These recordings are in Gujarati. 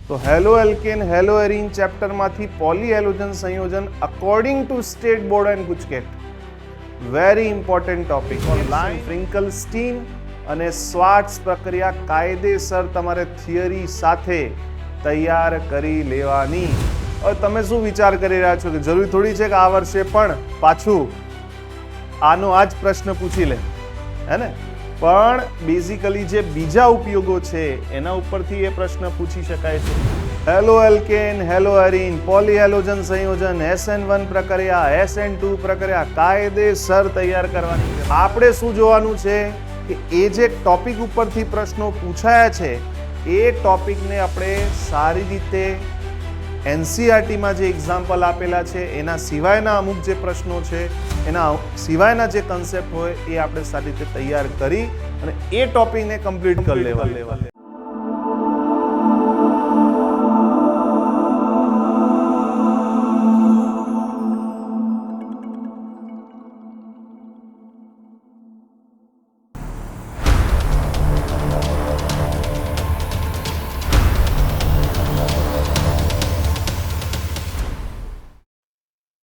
તો હેલો એલ્કેન હેલો એરીન ચેપ્ટરમાંથી પોલીહેલોજન સંયોજન according to state board and GUJCET very important topic online Finkelstein અને સ્વાર્ટ્સ પ્રક્રિયા કાયદેસર તમારે થિયરી સાથે તૈયાર કરી લેવાની. હવે તમે શું વિચાર કરી રહ્યા છો કે જરૂરી થોડી છે કે આ વર્ષે પણ પાછું આનો આ જ પ્રશ્ન પૂછી લે, હે ને? પણ બેઝિકલી જે બીજા ઉપયોગો છે એના ઉપરથી એ પ્રશ્ન પૂછી શકાય છે. હેલો એલ્કેન હેલો એરીન પોલીહેલોજન સંયોજન SN1 પ્રક્રિયા SN2 પ્રક્રિયા કાયદેસર તૈયાર કરવાની છે. આપણે શું જોવાનું છે કે એ જે ટોપિક ઉપરથી પ્રશ્નો પૂછાયા છે એ ટોપિકને આપણે સારી રીતે NCERTમાં જે એક્ઝામ્પલ આપેલા છે એના સિવાયના અમુક જે પ્રશ્નો છે એના સિવાયના જે કન્સેપ્ટ હોય એ આપણે સારી રીતે તૈયાર કરી અને એ ટોપિકને કમ્પ્લીટ કરી લેવા.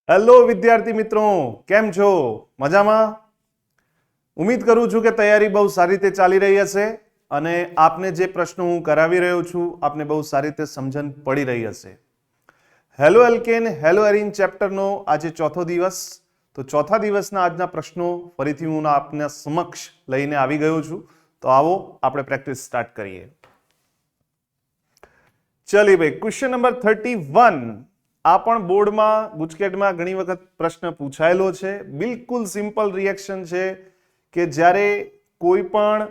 હેલો વિદ્યાર્થી મિત્રો, કેમ છો? મજામાં? ઉમ્મીદ કરું છું કે તૈયારી બહુ સારી રીતે ચાલી રહી હશે અને આપને જે પ્રશ્નો હું કરાવી રહ્યો છું આપને બહુ સારી રીતે સમજણ પડી રહી હશે. હેલો એલ્કેન હેલો એરીન ચેપ્ટરનો આજે ચોથો દિવસ. તો ચોથા દિવસના આજના પ્રશ્નો ફરીથી હું આપના સમક્ષ લઈને આવી ગયો છું. તો આવો આપણે પ્રેક્ટિસ સ્ટાર્ટ કરીએ. ચલિए ભાઈ, ક્વેશ્ચન નંબર 31. આ પણ બોર્ડમાં ગુજકેટમાં ઘણી વખત પ્રશ્ન પૂછાયેલો છે. બિલકુલ સિમ્પલ રિએક્શન છે કે જ્યારે કોઈ પણ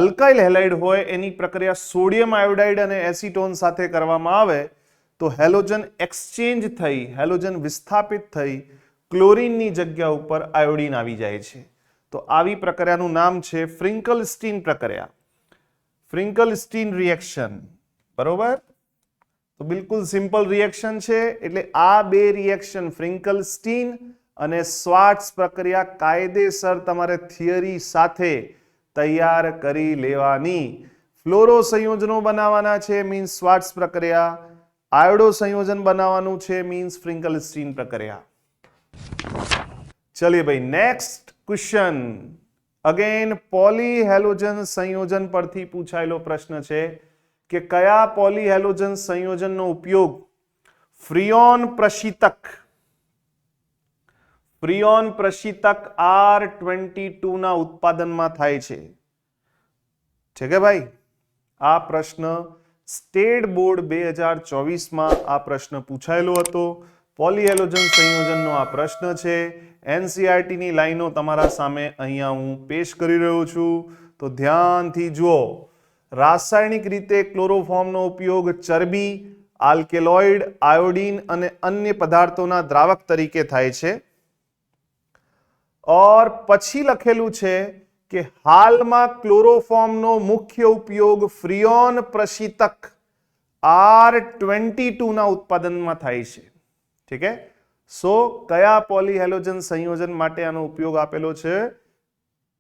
અલ્કાઇલ હેલાઇડ હોય એની પ્રક્રિયા સોડિયમ આયોડાઇડ અને એસિટોન સાથે કરવામાં આવે તો હેલોજન એક્સચેન્જ થઈ, હેલોજન વિસ્થાપિત થઈ ક્લોરીનની જગ્યા ઉપર આયોડીન આવી જાય છે. તો આવી પ્રક્રિયાનું નામ છે ફ્રિન્કલસ્ટીન પ્રક્રિયા, ફ્રિન્કલસ્ટીન રિએક્શન. બરોબર? તો બિલકુલ સિમ્પલ રિએક્શન છે. એટલે આ બે રિએક્શન ફ્રિન્કલસ્ટીન અને સ્વાર્ટ્સ પ્રક્રિયા કાયદેસર તમારે થિયરી સાથે તૈયાર કરી લેવાની. ફ્લોરો સંયોજનો બનાવવાના છે મીન્સ સ્વાર્ટ્સ પ્રક્રિયા, આયોડો સંયોજન બનાવવાનું છે મીન્સ ફ્રિન્કલસ્ટીન પ્રક્રિયા. ચલિए ભાઈ, નેક્સ્ટ ક્વેશ્ચન અગેન પોલીહેલોજન સંયોજન પરથી પૂછાયેલો પ્રશ્ન છે કે કયા પોલીહેલોજન સંયોજનનો ઉપયોગ ફ્રિયોન પ્રશીતક R22 ના ઉત્પાદનમાં થાય છે? છે કે ભાઈ? આ પ્રશ્ન સ્ટેટ બોર્ડ 2024માં આ પ્રશ્ન પૂછાયેલો હતો. પોલીહેલોજન સંયોજનનો આ પ્રશ્ન છે. NCERT ની લાઈનો તમારા સામે અહીંયા હું પેશ કરી રહ્યો છું. તો ધ્યાનથી જુઓ. રાસાયણિક રીતે ક્લોરોફોર્મનો ઉપયોગ ચરબી, આલ્કેલોઇડ, આયોડીન અને અન્ય પદાર્થોના દ્રાવક તરીકે થાય છે. और પછી લખેલું છે કે હાલમાં ક્લોરોફોર્મનો મુખ્ય ઉપયોગ ફ્રિયોન પ્રશીતક R22 ના ઉત્પાદનમાં થાય છે. ઠીક હે? સો કયા પોલીહેલોજન સંયોજન માટે આનો ઉપયોગ આપેલો છે?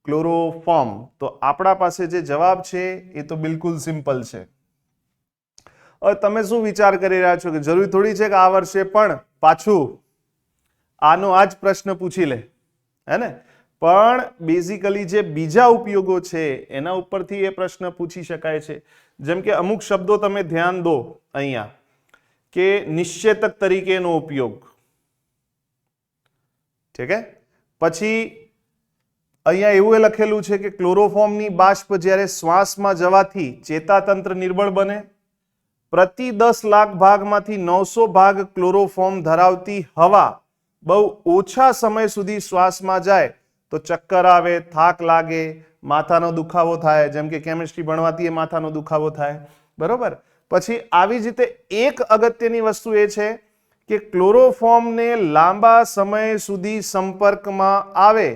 ક્લોરોફોર્મ. તો આપણા પાસે જે જવાબ છે એ તો બિલકુલ સિમ્પલ છે. હવે તમે શું વિચાર કરી રહ્યા છો કે જરૂરી થોડી છે કે આ વર્ષે પણ પાછું આનો આ જ પ્રશ્ન પૂછી લે, હે ને? પણ બેઝિકલી જે બીજા ઉપયોગો છે એના ઉપરથી એ પ્રશ્ન પૂછી શકાય છે. જેમ કે અમુક શબ્દો તમે ધ્યાન દો અહીંયા કે નિશ્ચેતક તરીકેનો ઉપયોગ, ઠીક હે? પછી અહીંયા એવું લખેલું છે કે ક્લોરોફોર્મની બાષ્પ જ્યારે શ્વાસમાં જવાથી ચેતાતંત્ર નિર્બળ બને. પ્રતિ 10 લાખ ભાગમાંથી 900 ભાગ ક્લોરોફોર્મ ધરાવતી હવા બહુ ઓછા સમય સુધી શ્વાસમાં જાય તો ચક્કર આવે, થાક લાગે, માથાનો દુખાવો થાય. જેમ કે કેમિસ્ટ્રી ભણવાથી એ માથાનો દુખાવો થાય. બરોબર? પછી આવી જ રીતે એક અગત્યની વસ્તુ એ છે કે ક્લોરોફોર્મને લાંબા સમય સુધી સંપર્કમાં આવે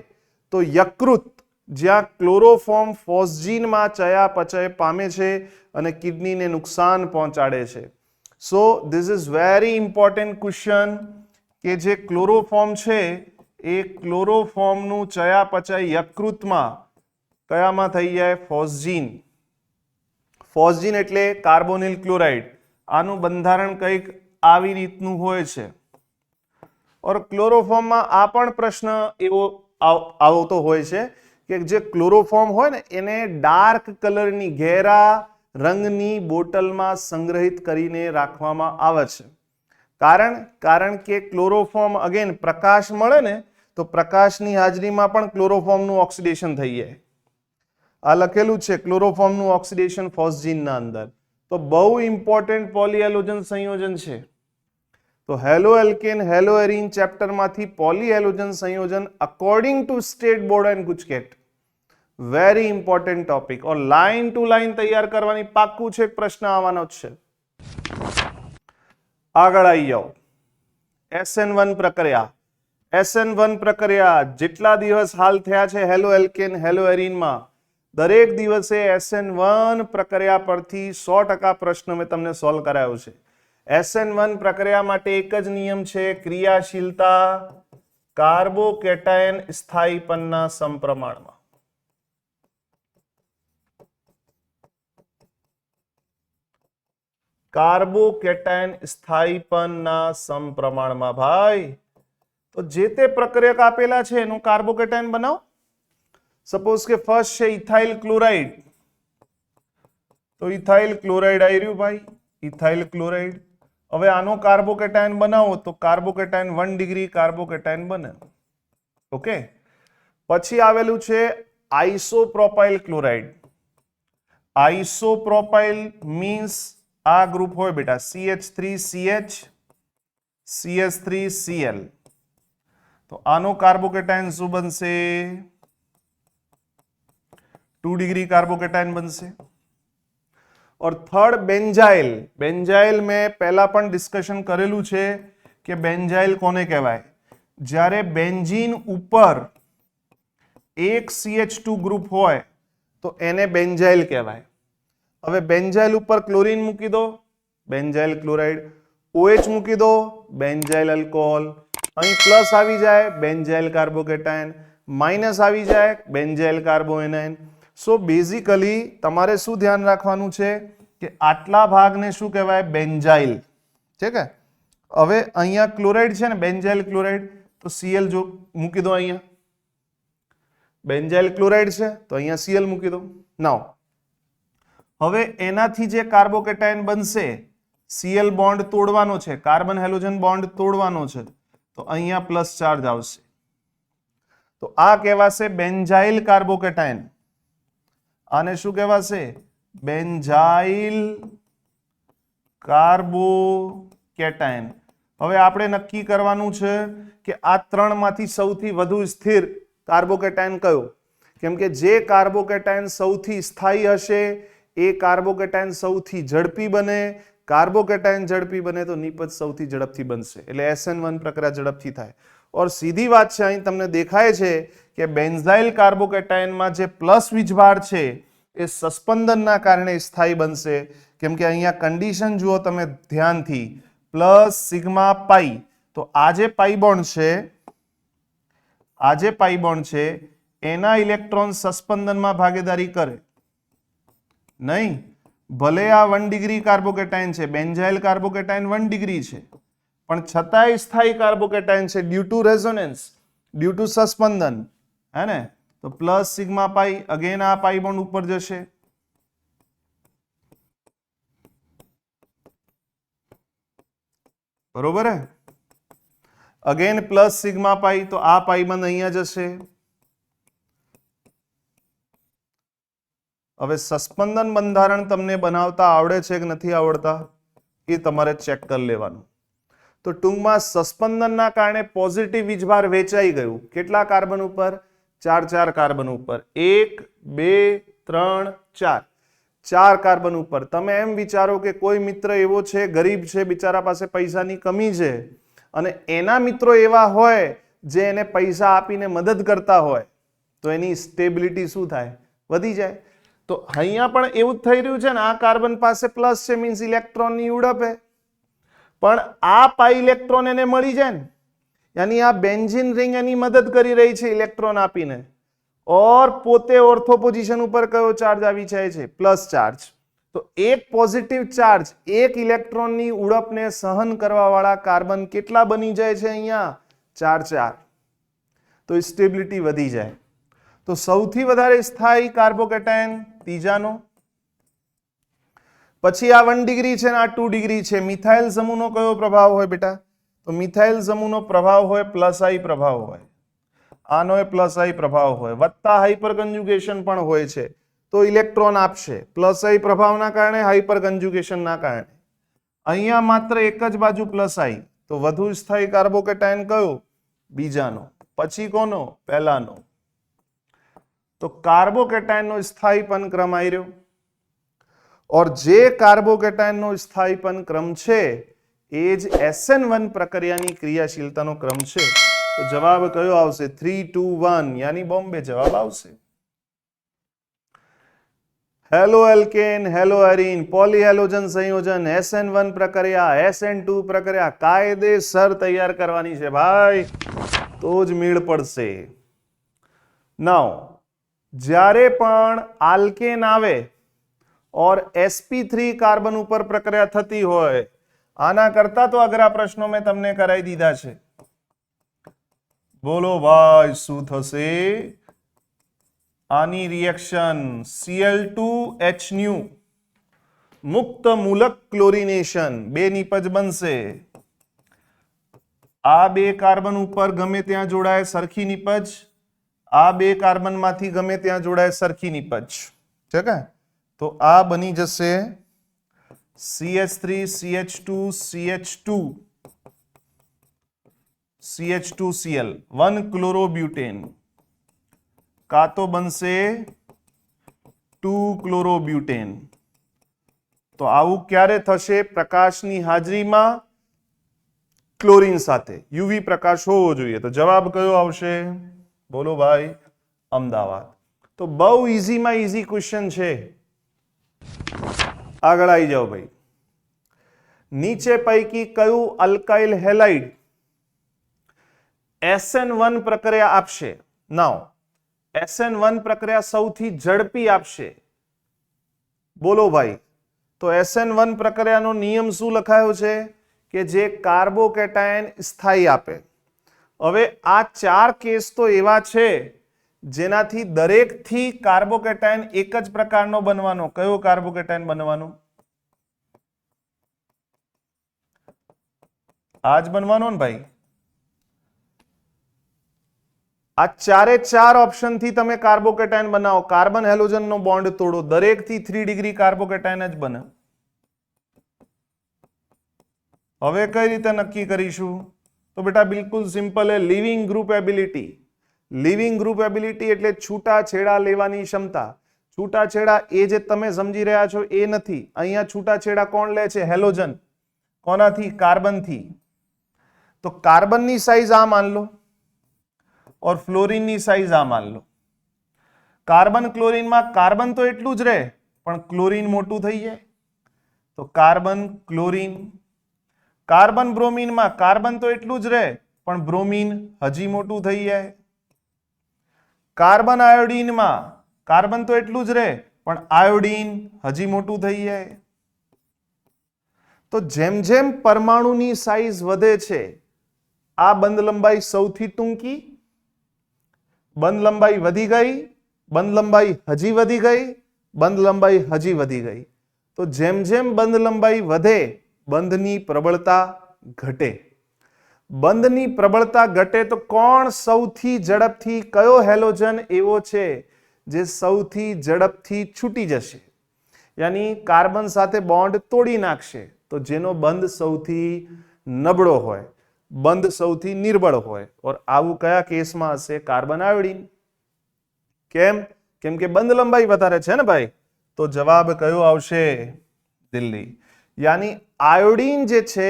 તો યકૃત, જ્યાં ક્લોરોફોર્મ ફોસ્જીનમાં ચયાપચય પામે છે અને કિડનીને નુકસાન પહોંચાડે છે. So this is very important question કે જે ક્લોરોફોર્મ છે એ ક્લોરોફોર્મનું ચયાપચય યકૃતમાં કયામાં થઈ જાય? ફોસ્જીન. ફોસ્જીન એટલે કાર્બોનિલ ક્લોરાઇડ. આનું બંધારણ કંઈક આવી રીતનું હોય છે. ઓર ક્લોરોફોર્મમાં આ પણ પ્રશ્ન એવો આવતો હોય છે કે જે ક્લોરોફોર્મ હોય ને એને ડાર્ક કલરની ઘેરા રંગની બોટલમાં સંગ્રહિત કરીને રાખવામાં આવે છે. કારણ કે ક્લોરોફોર્મ અગેન પ્રકાશ મળે ને તો પ્રકાશની હાજરીમાં પણ ક્લોરોફોર્મનું ઓક્સિડેશન થઈ જાય. આ લખેલું છે ક્લોરોફોર્મનું ઓક્સિડેશન ફોસ્જીનના અંદર. તો બહુ ઇમ્પોર્ટન્ટ પોલીહેલોજન સંયોજન છે. તો હેલો એલ્કેન હેલો એરીન ચેપ્ટરમાંથી પોલીહેલોજન સંયોજન according to state board and GUJCET, very important topic. Or line to line તૈયાર કરવાની પાક્કું છે, પ્રશ્ન આવવાનો જ છે. આગળ આવી જાઓ. SN1 પ્રક્રિયા. SN1 પ્રક્રિયા જેટલા દિવસ હાલ થયા છે હેલો એલ્કેન હેલો એરીનમાં, દરેક દિવસે SN1 પ્રક્રિયા પરથી 100% પ્રશ્ન મેં તમને સોલ્વ કરાયો છે. SN1 પ્રક્રિયા માટે એક જ નિયમ છે, ક્રિયાશીલતા કાર્બોકેટાયન સ્થાયીપણના સમપ્રમાણમાં. કાર્બોકેટાયન સ્થાયીપણના સમપ્રમાણમાં. ભાઈ તો જે તે પ્રક્રિયક આપેલા છે એનું કાર્બોકેટાયન બનાવો. સપોઝ કે ફર્સ્ટ છે ઇથાઇલ ક્લોરાઇડ, તો ઇથાઇલ ક્લોરાઇડ આવી રહ્યું ભાઈ, ઇથાઇલ ક્લોરાઇડ. હવે આનો કાર્બોકેટાયન બનાવો તો કાર્બોકેટાયન 1 ડિગ્રી કાર્બોકેટાયન બને. ઓકે. પછી આવેલું છે આઇસોપ્રોપાઇલ ક્લોરાઇડ. આઇસોપ્રોપાઇલ મીન્સ આ ગ્રુપ હોય બેટા CH3CH CH3Cl. તો આનો કાર્બોકેટાયન શું બનશે? 2 ડિગ્રી કાર્બોકેટાયન બનશે. और थर्ड बेंजाइल. बेंजाइल में पहला पण डिस्कशन करेलू छे कि बेंजाइल कोने कहेवाय? જ્યારે બેન્ઝીન ઉપર એક CH2 ગ્રુપ હોય તો એને બેન્ઝાઇલ કહેવાય. હવે બેન્ઝાઇલ ઉપર ક્લોરીન મૂકી દો, બેન્ઝાઇલ ક્લોરાઇડ. OH મૂકી દો, બેન્ઝાઇલ આલ્કોહોલ. અહીં પ્લસ આવી જાય બેન્ઝાઇલ કાર્બોકેટાયન, માઇનસ આવી જાય બેન્ઝાઇલ કાર્બોએનાઇન. સો બેઝિકલી તમારે શું ધ્યાન રાખવાનું છે કે આટલા ભાગને શું કહેવાય? બેન્ઝાઇલ. ઠીક છે. હવે અહીંયા ક્લોરાઇડ છે ને બેન્ઝાઇલ ક્લોરાઇડ, તો Cl જો મૂકી દો. અહીંયા બેન્ઝાઇલ ક્લોરાઇડ છે તો અહીંયા Cl મૂકી દો. નાઉ હવે એનાથી જે કાર્બોકેટાયન બનશે, Cl બોન્ડ તોડવાનો છે, કાર્બન હેલોજન બોન્ડ તોડવાનો છે, તો અહીંયા પ્લસ ચાર્જ આવશે. તો આ કહેવાશે બેન્ઝાઇલ કાર્બોકેટાયન. આને શું કહેવાશે? Benzyl carbocation. હવે આપણે નક્કી કરવાનું છે કે આ ત્રણમાંથી સૌથી વધુ સ્થિર કાર્બોકેટાયન કયો? કેમ કે જે કાર્બોકેટાયન સૌથી સ્થાયી હશે એ કાર્બોકેટાયન સૌથી ઝડપી બને. કાર્બોકેટાયન ઝડપી બને તો નિપજ સૌથી ઝડપથી બનશે. એટલે SN1 પ્રક્રિયા ઝડપથી થાય. ઓર સીધી વાત છે, અહીં તમને દેખાય છે કે બેન્ઝાઇલ કાર્બોકેટાયનમાં જે પ્લસ વીજભાર છે એ સસ્પંદનના કારણે સ્થાયી બનશે. કેમ કે અહીંયા કન્ડિશન જુઓ તમે ધ્યાનથી, પ્લસ સિગ્મા પાઈ. તો આ જે પાઈ બોન્ડ છે, આ જે પાઈ બોન્ડ છે એના ઇલેક્ટ્રોન સસ્પંદનમાં ભાગીદારી કરે નહીં. ભલે આ 1 ડિગ્રી કાર્બોકેટાયન છે, બેન્ઝાઇલ કાર્બોકેટાયન 1 ડિગ્રી છે, પણ છતાંય સ્થાયી કાર્બોકેટાયન છે due to resonance, due to સસ્પંદન. હે ને? તો પ્લસ સિગ્મા પાઈ, અગેન આ પાઈ બોન્ડ ઉપર જશે. બરોબર હે? અગેન પ્લસ સિગ્મા પાઈ, તો આ પાઈ બોન્ડ અહીંયા જશે. હવે સસ્પંદન બંધારણ તમને બનાવતા આવડે છે કે નથી આવડતા એ તમારે ચેક કરી લેવાનું. તો ટૂંકમાં સસ્પંદનના કારણે પોઝિટિવ વીજભાર વેચાઈ ગયું. કેટલા કાર્બન ઉપર? 4 કાર્બન ઉપર. 1 2 3 4 4 કાર્બન ઉપર. તમે એમ વિચારો કે કોઈ મિત્ર એવો છે, ગરીબ છે, બિચારા પાસે પૈસાની કમી છે, અને એના મિત્રો એવા હોય જે એને પૈસા આપીને મદદ કરતા હોય, તો એની સ્ટેબિલિટી શું થાય? વધી જાય. તો અહીંયા પણ એવું જ થઈ રહ્યું છે ને. આ કાર્બન પાસે પ્લસ છે, મીન્સ ઇલેક્ટ્રોનની ઉડપ હે, પણ આ પાઈ ઇલેક્ટ્રોન એને મળી જાય ને, યાની આ બેન્ઝીન રિંગ એની મદદ કરી રહી છે ઇલેક્ટ્રોન આપીને. ઓર પોતે ઓર્થો પોઝિશન ઉપર કયો ચાર્જ આવી જાય છે? Plus charge. તો એક પોઝિટિવ ચાર્જ, એક ઇલેક્ટ્રોનની ઉડપને સહન કરવા વાળા કાર્બન કેટલા બની જાય છે અહીંયા? 4 તો સ્ટેબિલિટી વધી જાય. તો સૌથી વધારે સ્થાયી કાર્બોકેટાયન ત્રીજાનો. પછી આ 1 ડિગ્રી છે ને આ 2 ડિગ્રી છે. મિથાઇલ સમૂહનો કયો પ્રભાવ હોય બેટા? તો મિથાઇલ સમૂહનો પ્રભાવ હોય +I પ્રભાવ હોય. આનો +I પ્રભાવ હોય, વત્તા હાઇપર કન્જુગેશન પણ હોય છે. તો ઇલેક્ટ્રોન આપશે +I પ્રભાવના કારણે, હાઇપર કન્જુગેશનના કારણે. અહીંયા માત્ર એક જ બાજુ +I, તો વધુ સ્થાયી કાર્બોકેટાયન કયો? બીજાનો. પછી કોનો? પહેલાનો. તો કાર્બોકેટાયનનો સ્થાયીપન ક્રમ આવી રહ્યો. और જે કાર્બોકેટાયનનો સ્થાયીપન ક્રમ છે એ જ SN1 પ્રક્રિયાની ક્રિયાશીલતાનો ક્રમ છે. તો જવાબ કયો આવશે? 3, 2, 1 यानी બોમ્બે જવાબ આવશે. હેલો એલ્કેન, હેલો એરીન, પોલીહેલોજન સંયોજન, SN1 પ્રક્રિયા, SN2 પ્રક્રિયા કાયદેસર તૈયાર કરવાની છે ભાઈ, તો જ મેળ પડશે. નાઉ જ્યારે પણ આલ્કેન આવે और sp3 કાર્બન ઉપર પ્રક્રિયા થતી હોય, આના કરતા તો અઘરા પ્રશ્નો મેં તમને કરાવી દીધા છે. બોલો ભાઈ શું થશે? આની રિએક્શન Cl2H મુક્ત મૂલક ક્લોરિનેશન, 2 નિપજ બનશે. આ 2 કાર્બન ઉપર ગમે ત્યાં જોડાય સરખી નિપજ, આ 2 કાર્બન માંથી ગમે ત્યાં જોડાય સરખી નિપજ છે કે? તો આ બની જશે CH3 CH2 CH2 CH2Cl 1 chlorobutane, કા તો બનશે 2 ક્લોરોબ્યુટેન. તો આવું ક્યારે થશે? પ્રકાશની હાજરીમાં ક્લોરીન સાથે. યુવી પ્રકાશ હોવો જોઈએ. તો જવાબ કયો આવશે? બોલો ભાઈ, અમદાવાદ. તો બહુ ઈઝીમાં ઈઝી ક્વેશ્ચન છે. આગળ આવી જાઓ ભાઈ. નીચે પૈકી કયું અલ્કાઇલ હેલાઇડ SN1 પ્રક્રિયા આપશે? નાઉ SN1 પ્રક્રિયા સૌથી ઝડપી આપશે. બોલો ભાઈ. તો SN1 પ્રક્રિયાનો નિયમ શું લખાયો છે? કે જે કાર્બોકેટાયન સ્થાયી આપે. હવે આ 4 કેસ તો એવા છે જેનાથી દરેકથી કાર્બોકેટાયન એક જ પ્રકારનો બનવાનો. કયો કાર્બોકેટાયન બનવાનો? આ જ બનવાનો ને ભાઈ. આ 4 ઓપ્શનથી તમે કાર્બોકેટાયન બનાવો, કાર્બન હેલોજનનો બોન્ડ તોડો, દરેકથી 3 ડિગ્રી કાર્બોકેટાયન જ બને. હવે કઈ રીતે નક્કી કરીશું? તો બેટા બિલકુલ સિમ્પલ હે. Living group ability. Living group ability એટલે છૂટાછેડા લેવાની ક્ષમતા. છૂટાછેડા એ જે તમે સમજી રહ્યા છો એ નથી. અહીંયા છૂટાછેડા કોણ લે છે? હેલોજન. કોનાથી? કાર્બનથી. તો કાર્બનની સાઈઝ આ માન લો और ફ્લોરિનની સાઈઝ આ માન લો. કાર્બન ક્લોરીનમાં કાર્બન તો એટલું જ રહે પણ ક્લોરીન મોટું થઈ જાય. તો કાર્બન ક્લોરીન. કાર્બન બ્રોમિનમાં કાર્બન તો એટલું જ રહે પણ બ્રોમિન હજી મોટું થઈ જાય. કાર્બન આયોડીનમાં કાર્બન તો એટલું જ રહે પણ આયોડીન હજી મોટું થઈ જાય. તો જેમ જેમ પરમાણુની સાઈઝ વધે છે, આ બંધ લંબાઈ સૌથી ટૂંકી, બંધ લંબાઈ વધી ગઈ, બંધ લંબાઈ હજી વધી ગઈ, બંધ લંબાઈ હજી વધી ગઈ. તો જેમ જેમ બંધ લંબાઈ વધે, બંધની પ્રબળતા ઘટે. બંધની પ્રબળતા ઘટે તો કોણ સૌથી ઝડપથી, કયો હેલોજન એવો છે જે સૌથી ઝડપથી છૂટી જશે? યાની કાર્બન સાથે બોન્ડ તોડી નાખશે. તો જેનો બંધ સૌથી નબળો હોય, બંધ સૌથી નિર્બળ હોય. ઓર આવું કયા કેસમાં હશે? Carbon iodine. કેમ? કેમ કે બંધ લંબાઈ વધારે છે ને ભાઈ. તો જવાબ કયો આવશે? દિલ્હી. યાની આયોડીન જે છે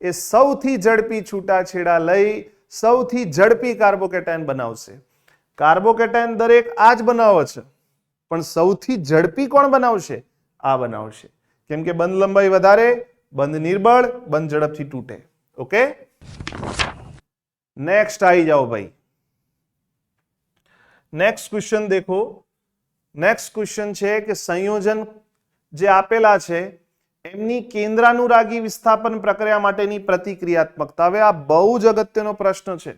એ સૌથી ઝડપી છૂટાછેડા લઈ સૌથી ઝડપી કાર્બોકેટાયન બનાવશે. કાર્બોકેટાયન દરેક આ જ બનાવે છે પણ સૌથી ઝડપી કોણ બનાવશે? આ બનાવશે. કેમ કે બંધ લંબાઈ વધારે, બંધ નિર્બળ, બંધ ઝડપથી તૂટે. ઓકે, नेक्स्ट आई जाओ भाई. नेक्स्ट क्वेश्चन देखो. नेक्स्ट क्वेश्चन है कि संयोजन જે આપેલા છે એમની કેન્દ્રાનુરાગી વિસ્થાપન પ્રક્રિયા માટેની પ્રતિક્રિયાત્મકતા. હવે આ બહુ જ અગત્યનો પ્રશ્ન છે.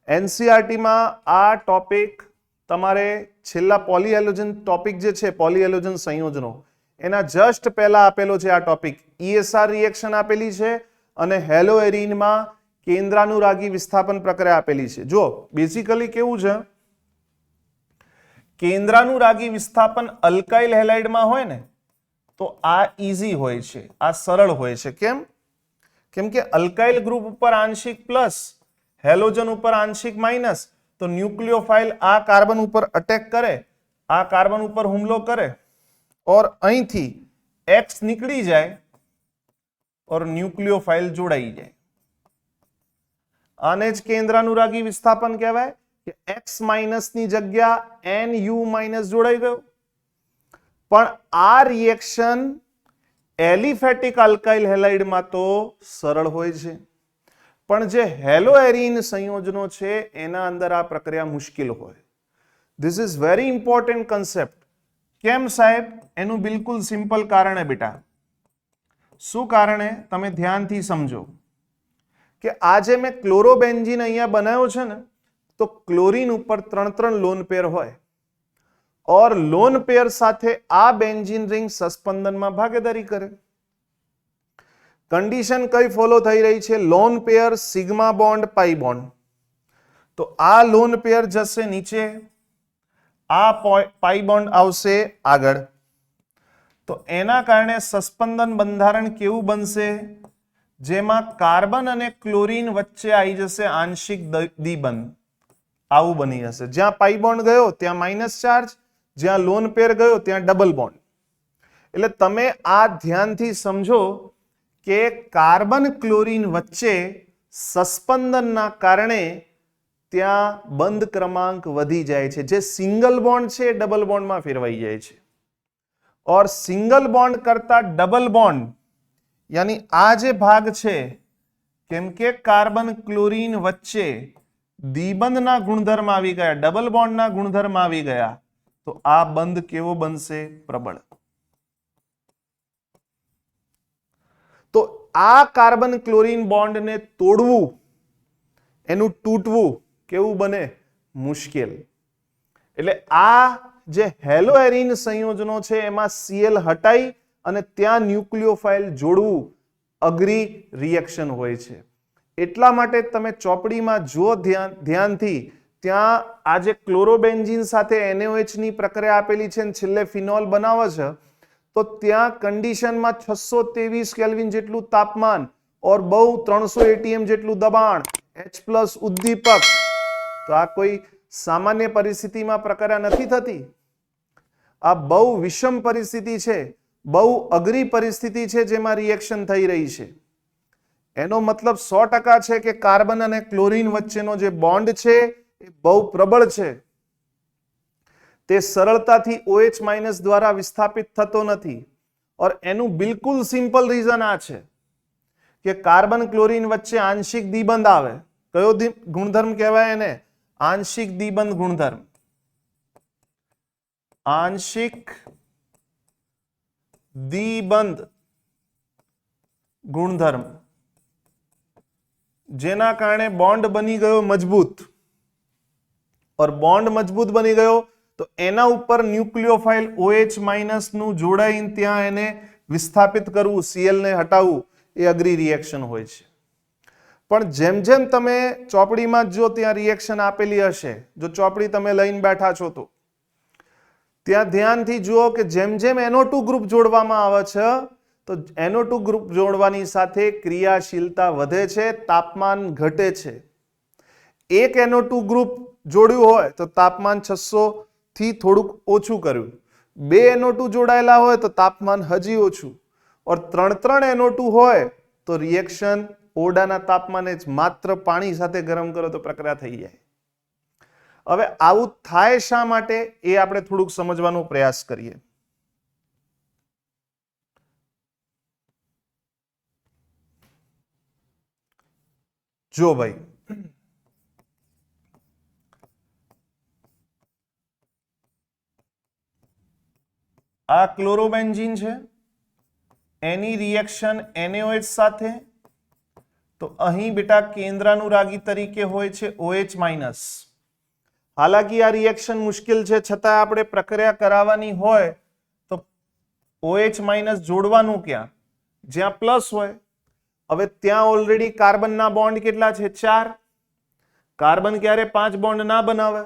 એનસીઆરટીમાં આ ટોપિક તમારે છેલ્લા પોલીહેલોજન ટોપિક જે છે, પોલીહેલોજન સંયોજનો, એના જસ્ટ પહેલા આપેલો છે આ ટોપિક. ESR રિએક્શન આપેલી છે અને હેલોએરિનમાં કેન્દ્રાનુરાગી વિસ્થાપન પ્રક્રિયા આપેલી છે. જો બેઝિકલી કેવું છે, કેન્દ્રાનુરાગી વિસ્થાપન અલ્કાઇલ હેલાઇડમાં હોય ને તો આ ઈઝી હોય છે, આ સરળ હોય છે. કેમ કે અલ્કાઇલ ગ્રુપ ઉપર આંશિક પ્લસ, હેલોજન ઉપર આંશિક માઇનસ, તો ન્યુક્લિયોફાઇલ આ કાર્બન ઉપર અટેક કરે, આ કાર્બન ઉપર હુમલો કરે और અહીંથી X નીકળી જાય और ન્યુક્લિયોફાઇલ જોડાઈ જાય. આને જ કેન્દ્રાનુરાગી વિસ્થાપન કહેવાય કે X માઇનસ ની જગ્યા NU માઇનસ જોડાઈ ગયો. પણ આ રિએક્શન એલિફેટિક આલ્કાઇલ હેલાઇડમાં તો સરળ હોય છે, પણ જે હેલોએરિન સંયોજનો છે એના અંદર આ પ્રક્રિયા મુશ્કેલ હોય. This is very important concept. કેમ સાહેબ? એનું બિલકુલ સિમ્પલ કારણ હે બેટા. શું કારણે? તમે ધ્યાનથી સમજો કે આજે મેં ક્લોરોબેન્ઝીન અહીંયા બનાવ્યો છે ને, તો ક્લોરીન ઉપર 3 લોન પેર હોય और લોન પેર સાથે આ બેન્ઝીન રિંગ સસ્પંદનમાં ભાગીદારી કરે. કન્ડિશન કઈ ફોલો થઈ રહી છે? લોન પેર સિગ્મા બોન્ડ પાઈ બોન્ડ. તો આ લોન પેર જશે નીચે, આ પાઈ બોન્ડ આવશે આગળ. તો એના કારણે સસ્પંદન બંધારણ કેવું બનશે? જેમાં કાર્બન અને ક્લોરીન વચ્ચે આવી જશે આંશિક દ્વિબંધ. આવું બની જશે. જ્યાં પાઈ બોન્ડ ગયો ત્યાં માઇનસ ચાર્જ, જ્યાં લોન પેર ગયો ત્યાં ડબલ બોન્ડ. એટલે તમે આ ધ્યાનથી સમજો કે કાર્બન ક્લોરીન વચ્ચે સસ્પંદનના કારણે ત્યાં બંધ ક્રમાંક વધી જાય છે. જે સિંગલ બોન્ડ છે એ ડબલ બોન્ડમાં ફેરવાઈ જાય છે. और સિંગલ બોન્ડ કરતા ડબલ બોન્ડ, યાની આ જે ભાગ છે, કેમ કે કાર્બન ક્લોરીન વચ્ચે દ્વિબંધના ગુણધર્મ આવી ગયા, ડબલ બોન્ડના ગુણધર્મ આવી ગયા, તો આ બંધ કેવો બનશે? પ્રબળ. તો આ કાર્બન ક્લોરીન બોન્ડને તોડવું, એનું તૂટવું કેવું બને? મુશ્કેલ. એટલે આ જે હેલોએરિન સંયોજનો છે એમાં Cl હટાઈ અને ત્યાં ન્યુક્લિયોફાઇલ જોડવું અઘરી રિએક્શન હોય છે. એટલા માટે તમે ચોપડીમાં જો ધ્યાનથી, ત્યાં આ જે ક્લોરોબેન્ઝીન સાથે NaOH ની પ્રક્રિયા આપેલી છે અને છેલ્લે ફિનોલ બનાવે છે, તો ત્યાં કન્ડિશનમાં 623 કેલ્વિન જેટલું તાપમાન और બહુ 300 ATM જેટલું દબાણ, H+ ઉદ્દીપક. તો આ કોઈ સામાન્ય પરિસ્થિતિમાં પ્રક્રિયા નથી થતી. આ બહુ વિષમ પરિસ્થિતિ છે, બહુ અઘરી પરિસ્થિતિ છે જેમાં રિએક્શન થઈ રહી છે. એનો મતલબ 100% છે કે કાર્બન અને ક્લોરીન વચ્ચેનો જે બોન્ડ છે એ બહુ પ્રબળ છે. તે સરળતાથી OH- દ્વારા વિસ્થાપિત થતો નથી. और એનું બિલકુલ સિમ્પલ રીઝન આ છે કે કાર્બન ક્લોરીન વચ્ચે આંશિક દ્વિબંધ આવે. કયો ગુણધર્મ કહેવાય એને? આંશિક દ્વિબંધ ગુણધર્મ. આંશિક દ્વિબંધ ગુણધર્મ, જેના કારણે બોન્ડ બની ગયો મજબૂત. और બોન્ડ મજબૂત બની ગયો તો એના ઉપર ન્યુક્લિયોફાઇલ OH- નું જોડાઈને ત્યાં એને વિસ્થાપિત કરવું, Cl ને હટાવવું, એ અઘરી રિએક્શન હોય છે. પણ જેમ જેમ તમે ચોપડીમાં જો ત્યાં રિએક્શન આપેલી હશે, જો ચોપડી તમે લઈને બેઠા છો તો ત્યાં ધ્યાનથી જુઓ કે જેમ જેમ NO2 ગ્રુપ જોડવામાં આવે છે, તો NO2 ગ્રુપ જોડવાની સાથે ક્રિયાશીલતા વધે છે, તાપમાન ઘટે છે. એક NO2 ગ્રુપ જોડ્યું હોય તો તાપમાન 600 થી થોડુંક ઓછું કર્યું, 2 NO2 જોડાયેલા હોય તો તાપમાન હજી ઓછું, और 3 NO2 હોય તો રિએક્શન ઓરડાના તાપમાને જ માત્ર પાણી સાથે ગરમ કરો તો પ્રક્રિયા થઈ જાય. હવે આવું થાય શા માટે એ આપણે થોડુંક સમજવાનો પ્રયાસ કરીએ. જો ભાઈ, આ ક્લોરોબેન્ઝીન છે, એની રિએક્શન NaOH સાથે, તો અહીં બેટા કેન્દ્રાનુરાગી તરીકે હોય છે OH-. હાલાકી આ રિએક્શન મુશ્કેલ છે, છતાં આપણે પ્રક્રિયા કરાવવાની હોય તો OH- જોડવાનું ક્યાં? જ્યાં પ્લસ હોય. હવે ત્યાં ઓલરેડી કાર્બનના બોન્ડ કેટલા છે? 4. કાર્બન ક્યારે 5 બોન્ડ ના બનાવે,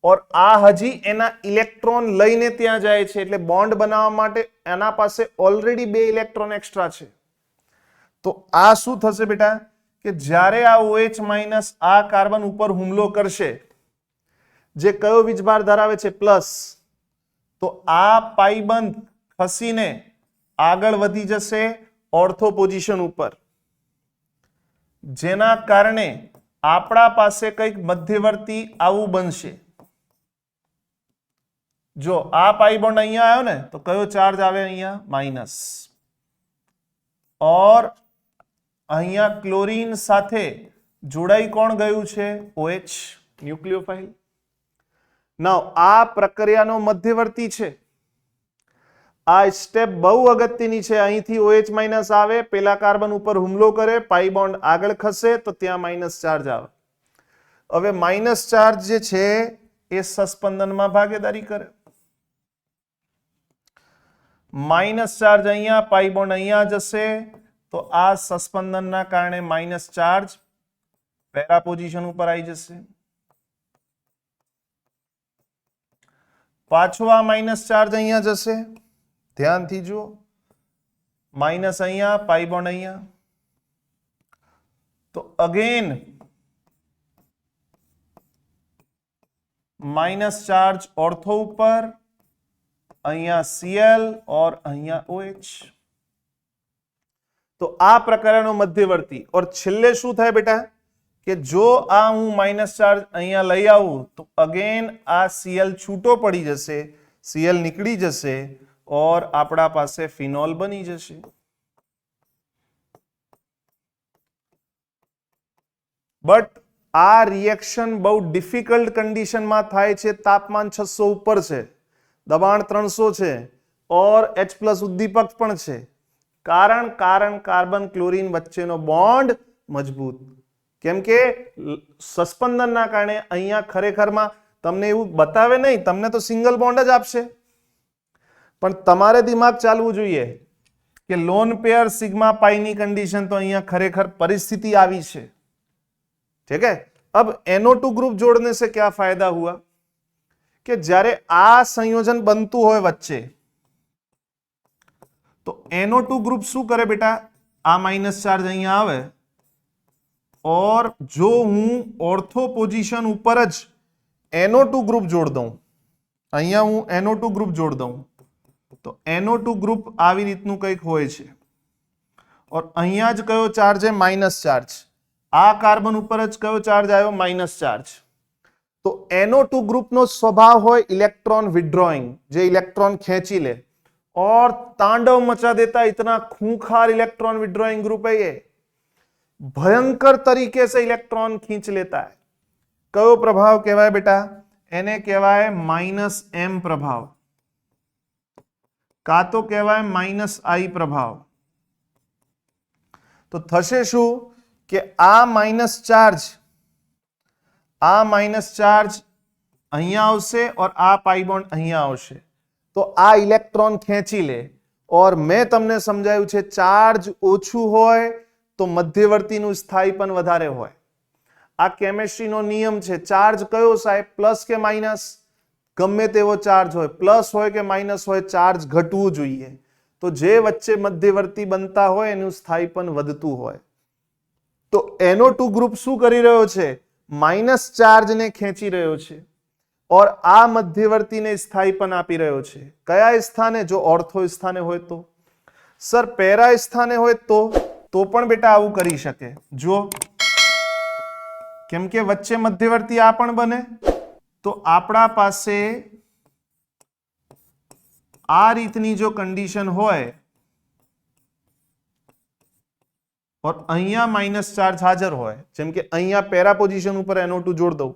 ઓર આ હજી એના ઇલેક્ટ્રોન લઈને ત્યાં જાય છે, એટલે બોન્ડ બનાવવા માટે એના પાસે ઓલરેડી 2 ઇલેક્ટ્રોન એક્સ્ટ્રા છે. તો આ શું થશે બેટા કે જ્યારે આ OH- આ કાર્બન ઉપર હુમલો કરશે, જે કયો વીજભાર ધરાવે છે? પ્લસ. તો આ પાઈબંધ ખસીને આગળ વધી જશે ઓર્થો પોઝિશન ઉપર, જેના કારણે આપણા પાસે કંઈક મધ્યવર્તી આવું બનશે. જો આ પાઈ બોન્ડ અહીંયા આવ્યો ને, તો કયો ચાર્જ આવે? અહીંયા માઇનસ. ઓર અહીંયા ક્લોરીન સાથે જોડાઈ કોણ ગયું છે? OH, ન્યુક્લિયોફાઇલ. નાઉ આ પ્રક્રિયાનો મધ્યવર્તી છે. આ સ્ટેપ બહુ અગત્યની છે. અહીંથી OH- આવે, પેલા કાર્બન ઉપર હુમલો કરે, પાઈ બોન્ડ આગળ ખસે, તો ત્યાં માઇનસ ચાર્જ આવે. હવે માઇનસ ચાર્જ જે છે એ સસ્પંદનમાં ભાગીદારી કરે. માઇનસ ચાર્જ અહીંયા, પાઈ બોન્ડ અહીંયા જશે, તો આ સસ્પંદનના કારણે માઇનસ ચાર્જ પેરા પોઝિશન ઉપર આવી જશે. પાછો આ માઇનસ ચાર્જ અહીંયા જશે, ધ્યાનથી જુઓ, માઇનસ અહીંયા, પાઈ બોન્ડ અહીંયા, તો અગેન માઇનસ ચાર્જ ઓર્થો ઉપર, અહીંયા Cl और અહીંયા OH. તો આ પ્રકારનો મધ્યવર્તી. ઓર છેલ્લે શું થાય બેટા કે જો આ હું માઇનસ ચાર્જ અહીંયા લઈ આવું તો અગેન આ Cl છૂટો પડી જશે, Cl નીકળી જશે, और આપણા પાસે ફિનોલ બની જશે. બટ આ રિએક્શન બહુ ડિફિકલ્ટ કન્ડિશનમાં થાય છે. તાપમાન 600 ઉપર છે, દબાણ 300 છે, और H+ ઉદ્દીપક પણ છે. કારણ કાર્બન ક્લોરીન વચ્ચેનો બોન્ડ મજબૂત. કેમ કે સસ્પંદનના કારણે અહીંયા ખરેખરમાં તમને એવું બતાવે નહીં, તમને તો સિંગલ બોન્ડ જ આપશે, પણ તમારે દિમાગ ચાલવું જોઈએ કે લોન પેયર સિગ્મા પાઈની કંડીશન તો અહીંયા ખરેખર परिस्थिति આવી છે. ठीक है. अब NO2 ग्रुप जोड़ने से क्या फायदा हुआ कि જ્યારે આ સંયોજન બનતું હોય વચ્ચે, તો NO2 ગ્રુપ શું કરે બેટા? આ માઇનસ ચાર્જ અહીંયા આવે, और જો હું ઓર્થો પોઝિશન ઉપર જ NO2 ગ્રુપ જોડ દઉં, અહીંયા હું NO2 ગ્રુપ જોડ દઉં, તો NO2 ગ્રુપ આવી રીતનું કંઈક હોય છે, और અહીંયા જ કયો ચાર્જ છે? Minus charge. આ કાર્બન ઉપર જ કયો ચાર્જ આવ્યો? Minus charge. તો NO2 ગ્રુપનો સ્વભાવ હોય ઇલેક્ટ્रॉन विड्रॉइंग, જે ઇલેક્ટ્રોન ખેંચી લે, और तांडव मचा देता इतना खूंखार इलेक्ट्रॉन विड्रॉइंग ग्रुप है ये, भयंकर तरीके से इलेक्ट्रॉन खींच लेता है. कयो प्रभाव कहेवाय बेटा? એને કહેવાય -m પ્રભાવ, કા તો કહેવાય -I પ્રભાવ. તો થશે શું કે આ માઇનસ ચાર્જ અહીંયા આવશે, और આ પાઈ બોન્ડ અહીંયા આવશે, તો આ ઇલેક્ટ્રોન ખેંચી લે. और મેં તમને સમજાયું છે ચાર્જ ઓછું હોય તો મધ્યવર્તીનું સ્થાયીપન વધારે હોય. આ કેમિસ્ટ્રીનો નિયમ છે. ચાર્જ કયો સાહેબ? પ્લસ કે માઇનસ? ગમે તેવો ચાર્જ હોય, પ્લસ હોય કે માઇનસ હોય, ચાર્જ ઘટવું જોઈએ. તો જે વચ્ચે મધ્યવર્તી બનતા હોય એનું સ્થાયીપન વધતું હોય. તો NO2 ગ્રુપ શું કરી રહ્યો છે? માઇનસ ચાર્જને ખેંચી રહ્યો છે, और આ મધ્યવર્તીને સ્થાયીપન આપી રહ્યો છે. કયા સ્થાને? જો ઓર્થો સ્થાને હોય તો. સર પેરા સ્થાને હોય તો પણ બેટા આવું કરી શકે. જો કેમ કે વચ્ચે મધ્યવર્તી આ પણ બને, તો આપણા પાસે આ રીતની જો કન્ડિશન હોય, और અહીંયા માઇનસ ચાર્જ હાજર હોય, જેમ કે અહીંયા પેરા પોઝિશન ઉપર NO2 જોડ દઉં,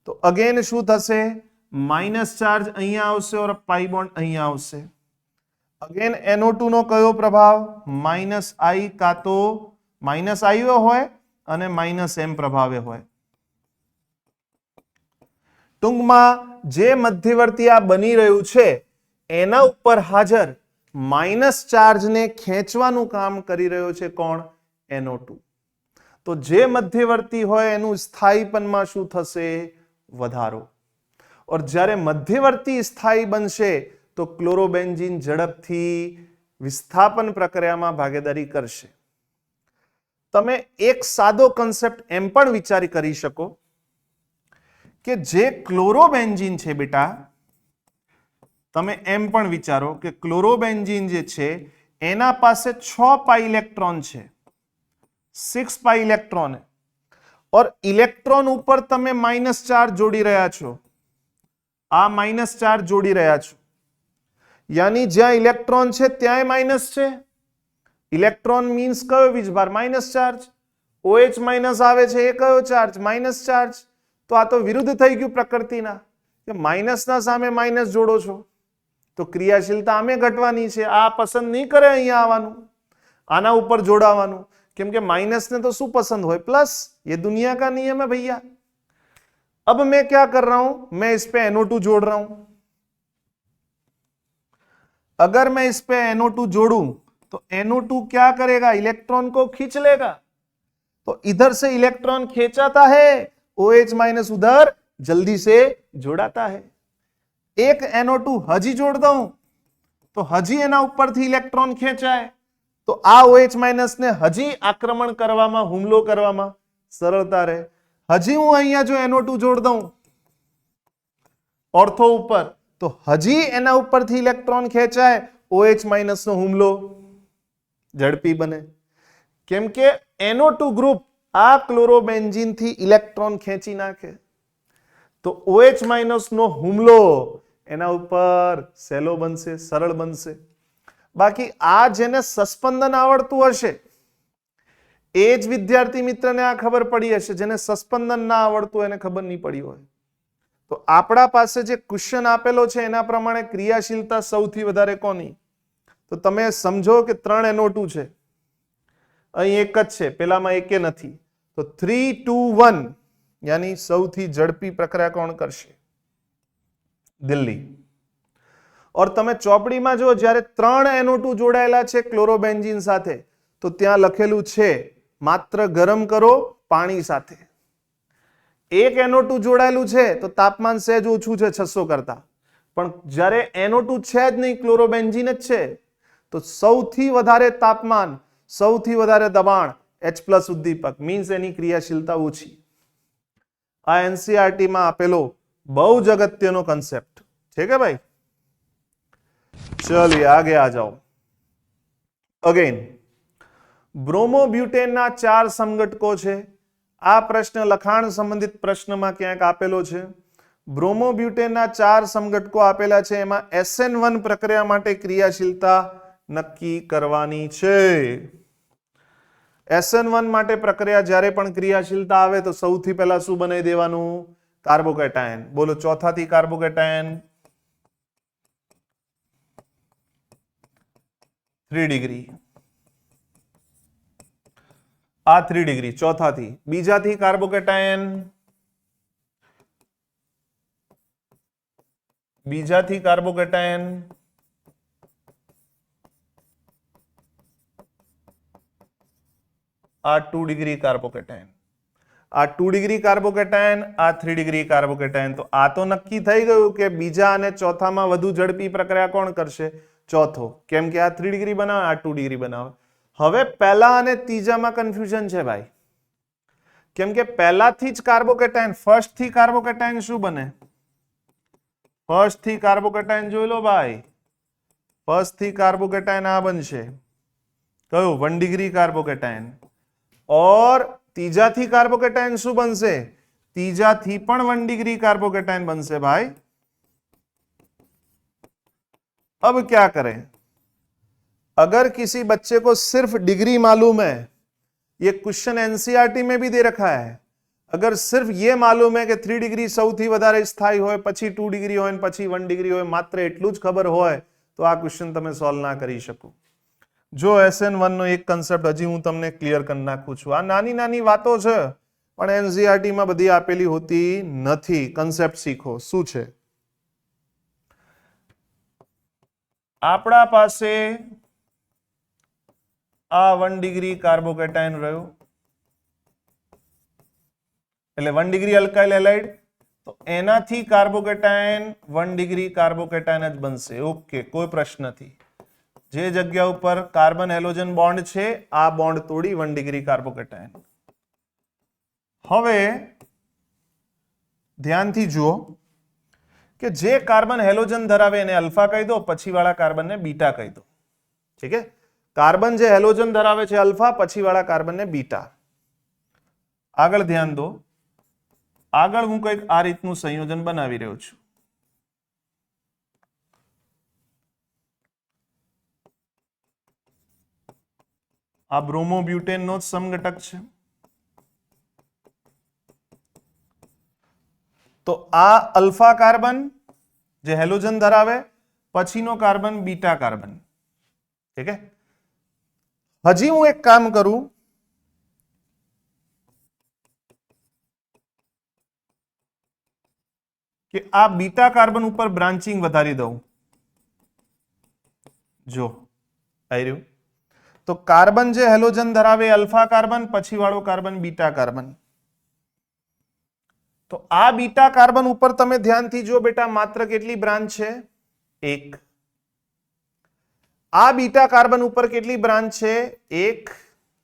તો અગેન શું થશે? માઇનસ ચાર્જ અહીંયા આવશે, और પાઈ બોન્ડ અહીંયા આવશે. અગેન NO2 નો કયો પ્રભાવ? -I કાં તો -I હોય અને -M પ્રભાવે હોય. ટૂંકમાં જે મધ્યવર્તી આ બની રહ્યું છે એના ઉપર હાજર માઇનસ ચાર્જને ખેંચવાનું કામ કરી રહ્યો છે કોણ? NO2. તો જે મધ્યવર્તી હોય એનું સ્થાયીપનમાં શું થશે? વધારો. और જ્યારે મધ્યવર્તી સ્થાયી બનશે તો ક્લોરોબેન્ઝીન ઝડપથી વિસ્થાપન પ્રક્રિયામાં ભાગીદારી કરશે. તમે એક સાદો કન્સેપ્ટ એમ પણ વિચારી કરી શકો કે જે ક્લોરોબેન્ઝીન છે બેટા, તમે એમ પણ વિચારો કે ક્લોરોબેન્ઝીન જે છે એના પાસે 6 પાઈ ઇલેક્ટ્રોન છે, 6 પાઈ ઇલેક્ટ્રોન, और ઇલેક્ટ્રોન ઉપર તમે માઇનસ ચાર્જ જોડી રહ્યા છો, આ માઇનસ ચાર્જ જોડી રહ્યા છો, यानी જ્યાં ઇલેક્ટ્રોન છે ત્યાંય માઇનસ છે. ઇલેક્ટ્રોન મીન્સ કયો વીજભાર? Minus charge. OH માઇનસ આવે છે એ કયો ચાર્જ? Minus charge. તો આ તો વિરુદ્ધ થઈ ગયું પ્રકૃતિના, કે માઇનસના સામે માઇનસ જોડો છો તો ક્રિયાશીલતા આમે ઘટવાની છે. આ પસંદ નહીં કરે અહીંયા આવવાનું, આના ઉપર જોડાવાનું, કેમ કે માइनस ने तो શું पसंद હોય? प्लस. ये दुनिया का नियम है भैया. अब मैं क्या कर रहा हूं? मैं इस पे NO2 जोड़ रहा हूं. अगर मैं इस पे NO2 जोड़ूं तो NO2 क्या करेगा? इलेक्ट्रॉन को खींच लेगा. तो इधर से इलेक्ट्रॉन खींचाता है, OH माइनस उधर जल्दी से जोड़ाता है. एक NO2 हजी जोड़ दूं तो हजी एना ઉપરથી ઇલેક્ટ્રોન ખેંચાય તો આ OH માઇનસ ને હજી આક્રમણ કરવામાં, હુમલો કરવામાં સરળતા રહે. હજી હું અહીંયા જો NO2 જોડ દઉં ઓર્થો ઉપર તો હજી એના ઉપરથી ઇલેક્ટ્રોન ખેંચાય, OH માઇનસ નો હુમલો ઝડપી બને. કેમ કે NO2 ગ્રુપ આ ક્લોરોબેન્ઝીન થી ઇલેક્ટ્રોન ખેંચી નાખે તો OH માઇનસ નો હુમલો એના ઉપર સહેલો બનશે, સરળ બનશે. બાકી આ જેને સસ્પંદન આવડતું હશે એ જ વિદ્યાર્થી મિત્રને આ ખબર પડી હશે, જેને સસ્પંદન ના આવડતું એને ખબર નહીં પડી હોય. તો આપણા પાસે જે ક્વેશ્ચન આપેલો છે એના પ્રમાણે ક્રિયાશીલતા સૌથી વધારે કોની? તો તમે સમજો કે 3 NO2 છે, અહીં એક જ છે, પેલામાં એકે નથી. તો 3, 2, 1 यानी સૌથી ઝડપી પ્રક્રિયા કોણ કરશે? દિલ્હી. और તમે ચોપડીમાં જો જ્યારે 3 NO2 જોડાયેલા છે ક્લોરોબેન્ઝીન સાથે તો ત્યાં લખેલું છે માત્ર ગરમ કરો પાણી સાથે. એક NO2 જોડાયેલું છે તો તાપમાન સહેજ ઓછું છે 600 કરતા, પણ જ્યારે NO2 છે જ નહીં, ક્લોરોબેન્ઝીન જ છે, તો સૌથી વધારે તાપમાન, સૌથી વધારે દબાણ H+ ઉદ્દીપક, મીન્સ એની ક્રિયાશીલતા ઓછી. આ NCERT માં આપેલો બહુ જ અગત્યનો કન્સેપ્ટ છે કે ભાઈ. चलिए आगे आ जाओ. अगेन ब्रोमोब्यूटेनના 4 સમઘટકો છે. આ પ્રશ્ન લખાણ સંબંધિત પ્રશ્નમાં ક્યાંક આપેલો છે. બ્રોમોબ્યુટેનના 4 સમઘટકો આપેલા છે, એમાં SN1 પ્રક્રિયા માટે ક્રિયાશીલતા નક્કી કરવાની છે. SN1 માટે પ્રક્રિયા જ્યારે પણ ક્રિયાશીલતા આવે તો સૌથી પહેલા શું બનાવી દેવાનું? કાર્બોકેટાયન. બોલો ચોથાથી કાર્બોકેટાયન 3 ડિગ્રી. આ 3 ડિગ્રી ચોથાથી. બીજાથી કાર્બોકેટાયન, બીજાથી કાર્બોકેટાયન આ 2 ડિગ્રી કાર્બોકેટાયન, આ 2 ડિગ્રી કાર્બોકેટાયન, આ 3 ડિગ્રી કાર્બોકેટાયન. તો આ તો નક્કી થઈ ગયું કે બીજા અને ચોથામાં વધુ ઝડપી પ્રક્રિયા કોણ કરશે? ચોથો. કેમ કે આ 3 ડિગ્રી બનાવે, આ 2 ડિગ્રી બનાવે. હવે પહેલા અને ત્રીજામાં કન્ફ્યુઝન છે ભાઈ, કેમ કે પહેલાથી જ કાર્બોકેટાયન, ફર્સ્ટ થી કાર્બોકેટાયન શું બને? ફર્સ્ટ થી કાર્બોકેટાયન જોઈ લો ભાઈ, ફર્સ્ટ થી કાર્બોકેટાયન આ બનશે કયું? 1 ડિગ્રી કાર્બોકેટાયન. और ત્રીજાથી કાર્બોકેટાયન શું બનશે? ત્રીજાથી પણ 1 ડિग्री कार्बोकेटायन बनसे भाई. अब क्या करें? अगर किसी बच्चे को सिर्फ डिग्री मालूम है, ये क्वेश्चन एनसीईआरटी में भी दे रखा है, अगर सिर्फ ये मालूम है कि 3 डिग्री સૌથી વધારે સ્થાયી હોય, પછી 2 डिग्री હોય, પછી 1 डिग्री હોય, માત્ર એટલું જ ખબર હોય તો આ ક્વેશ્ચન તમે સોલ્વ ના કરી શકો. જો SN1 નો એક કન્સેપ્ટ હજી હું તમને ક્લિયર કરી નાખું છું. આ નાની નાની વાતો છે પણ NCERT માં બધી આપેલી હોતી નથી. કન્સેપ્ટ શીખો. શું છે? આપણા પાસે આ 1 ડિગ્રી કાર્બોકેટાયન રહ્યું, એટલે 1 ડિગ્રી અલ્કાઇલ હેલાઇડ, તો એનાથી કાર્બોકેટાયન 1 ડિગ્રી કાર્બોકેટાયન જ બનશે. ઓકે, કોઈ પ્રશ્ન નથી. જે જગ્યા ઉપર કાર્બન હેલોજન બોન્ડ છે આ બોન્ડ તોડી 1 ડિગ્રી કાર્બોકેટાયન. હવે ધ્યાનથી જુઓ કે જે કાર્બન હેલોજન ધરાવે એને અલ્ફા કહી દો, પછી વાળા કાર્બનને બીટા કહી દો. ઠીક છે? કાર્બન જે હેલોજન ધરાવે છે અલ્ફા, પછી વાળા કાર્બનને બીટા. આગળ ધ્યાન દો. આગળ હું કંઈક આ રીતનું સંયોજન બનાવી રહ્યો છું. આ બ્રોમોબ્યુટેનનો જ સમઘટક છે. તો આ અલ્ફા કાર્બન જે હેલોજન ધરાવે, પછીનો કાર્બન બીટા કાર્બન. ઠીક છે? હજી હું એક કામ કરું, કે આ બીટા કાર્બન ઉપર બ્રાન્ચિંગ વધારી દઉં. જો આવી રહ્યું. તો કાર્બન જે હેલોજન ધરાવે અલ્ફા કાર્બન, પછી વાળો કાર્બન બીટા કાર્બન. તો આ બીટા કાર્બન ઉપર તમે ધ્યાનથી જો બેટા, માત્ર કેટલી બ્રાન્ચ છે? 1. આ બીટા કાર્બન ઉપર કેટલી બ્રાન્ચ છે? 1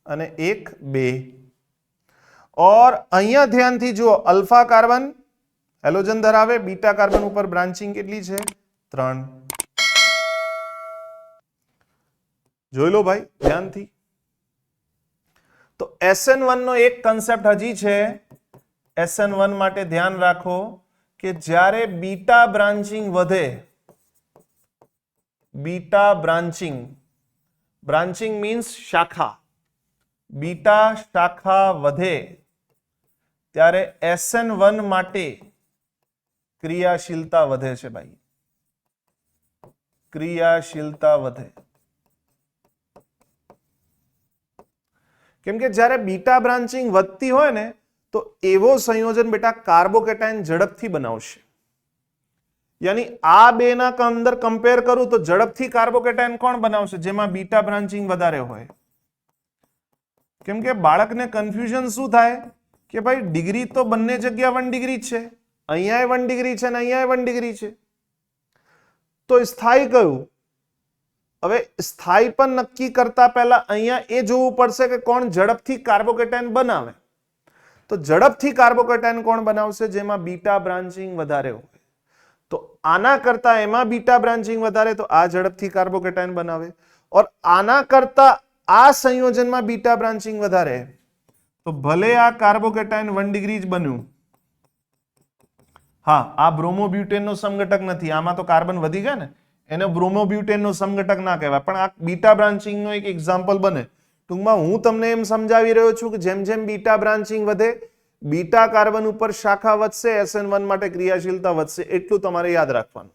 અને 1 2. ઓર અહીંયા ધ્યાનથી જુઓ, અલ્ફા કાર્બન હેલોજન ધરાવે, બીટા કાર્બન ઉપર બ્રાન્ચિંગ કેટલી છે? 3. જોઈ લો ભાઈ ધ્યાનથી. તો SN1 નો એક કન્સેપ્ટ હજી છે. SN1 માટે ધ્યાન રાખો કે જ્યારે બીટા બ્રાન્ચિંગ વધે, બીટા બ્રાન્ચિંગ, બ્રાન્ચિંગ મીન્સ શાખા, બીટા શાખા વધે ત્યારે SN1 માટે ક્રિયાશીલતા વધે છે ભાઈ. ક્રિયાશીલતા વધે. કેમ કે જ્યારે બીટા બ્રાન્ચિંગ વધતી હોય ને, તો એવો સંયોજન બેટા કાર્બોકેટાયન ઝડપથી બનાવશે. યાની આ બે ના અંદર કમ્પેર કરું તો ઝડપથી કાર્બોકેટાયન કોણ બનાવશે? જેમાં બીટા બ્રાન્ચિંગ વધારે હોય. કેમ કે બાળકને કન્ફ્યુઝન શું થાય કે ભાઈ ડિગ્રી તો બંને જગ્યા 1 ડિગ્રી છે, અહીંયા 1 ડિગ્રી છે ને અહીંયા 1 ડિગ્રી છે, તો સ્થાયી કયું? હવે સ્થાયી પણ નક્કી કરતા પહેલા અહીંયા એ જોવું પડશે કે કોણ ઝડપથી કાર્બોકેટાયન બનાવે. તો ઝડપથી કાર્બોકેટાયન કોણ બનાવશે? જેમાં બીટા બ્રાન્ચિંગ વધારે હોય. તો આના કરતા એમાં બીટા બ્રાન્ચિંગ વધારે, તો આ ઝડપથી કાર્બોકેટાયન બનાવે. ઓર આના કરતા આ સંયોજનમાં બીટા બ્રાન્ચિંગ વધારે, તો ભલે આ કાર્બોકેટાયન 1 ડિગ્રી જ બન્યું. હા, આ બ્રોમોબ્યુટેનનો સમઘટક નથી, આમાં તો કાર્બન વધી ગયા ને, એને બ્રોમોબ્યુટેનનો સમઘટક ના કહેવાય, પણ આ બીટા બ્રાન્ચિંગનો એક એક્ઝામ્પલ બને. ટૂંકમાં હું તમને એમ સમજાવી રહ્યો છું કે જેમ જેમ બીટા બ્રાન્ચિંગ વધે, બીટા કાર્બન ઉપર શાખા વધશે, SN1 માટે ક્રિયાશીલતા વધશે, એટલું તમારે યાદ રાખવાનું.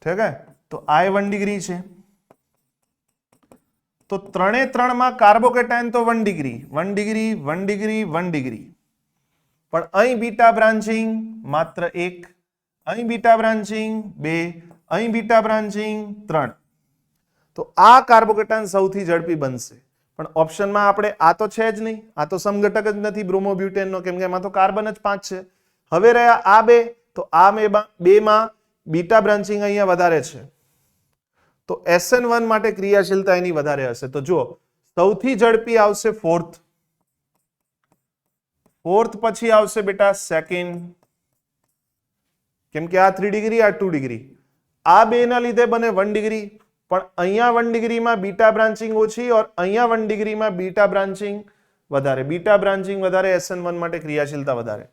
ઠીક છે? તો આ 1 ડિગ્રી છે, તો 3 માં કાર્બોકેટાયન તો 1 ડિગ્રી, 1 ડિગ્રી, 1 ડિગ્રી, 1 ડિગ્રી, પણ અહીં બીટા બ્રાન્ચિંગ માત્ર 1, અહીં બીટા બ્રાન્ચિંગ 2, અહીં બીટા બ્રાન્ચિંગ 3. તો આ કાર્બોકેટાયન સૌથી ઝડપી બનશે. પણ ઓપ્શનમાં આપણે આ તો છે જ નહીં, આ તો સમઘટક જ નથી બ્રોમોબ્યુટેનનો, કેમ કે એમાં તો કાર્બન જ 5 છે. હવે રહ્યા આ બે, તો આ બે માં બીટા બ્રાન્ચિંગ અહીંયા વધારે છે, તો SN1 માટે ક્રિયાશીલતા એની વધારે હશે. તો જુઓ, સૌથી ઝડપી આવશે 4th, 4th પછી આવશે બેટા 2nd, કેમ કે આ 3 ડિગ્રી, આ 2 ડિગ્રી, આ બે ના લીધે બને 1 ડિગ્રી, પણ અહીંયા 1 ડિગ્રીમાં બીટા બ્રાન્ચિંગ ઓછી, ઓર અહીંયા 1 ડિગ્રીમાં બીટા બ્રાન્ચિંગ વધારે. બીટા બ્રાન્ચિંગ વધારે, SN1 માટે ક્રિયાશીલતા વધારે,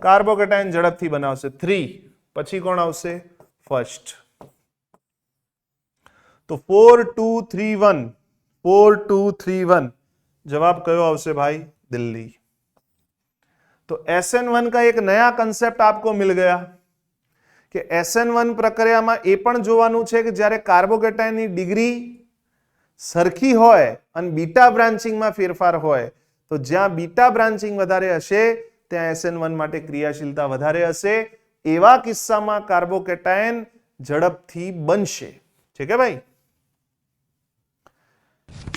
કાર્બોકેટાયન ઝડપથી બનાવશે. 3 પછી કોણ આવશે? ફર્સ્ટ. તો 4 2 3 1, 4 2 3 1, जवाब कयो आवશે भाई? दिल्ली. तो SN1 का एक नया कंसेप्ट आपको मिल गया કે SN1 પ્રક્રિયામાં એ પણ જોવાનું છે કે જ્યારે કાર્બોકેટાયનની ડિગ્રી સરખી હોય અને બીટા બ્રાન્ચિંગમાં ફેરફાર હોય તો જ્યાં બીટા બ્રાન્ચિંગ વધારે હશે ત્યાં SN1 માટે ક્રિયાશીલતા વધારે હશે. એવા કિસ્સામાં કાર્બોકેટાયન ઝડપથી બનશે. ઠીક है भाई?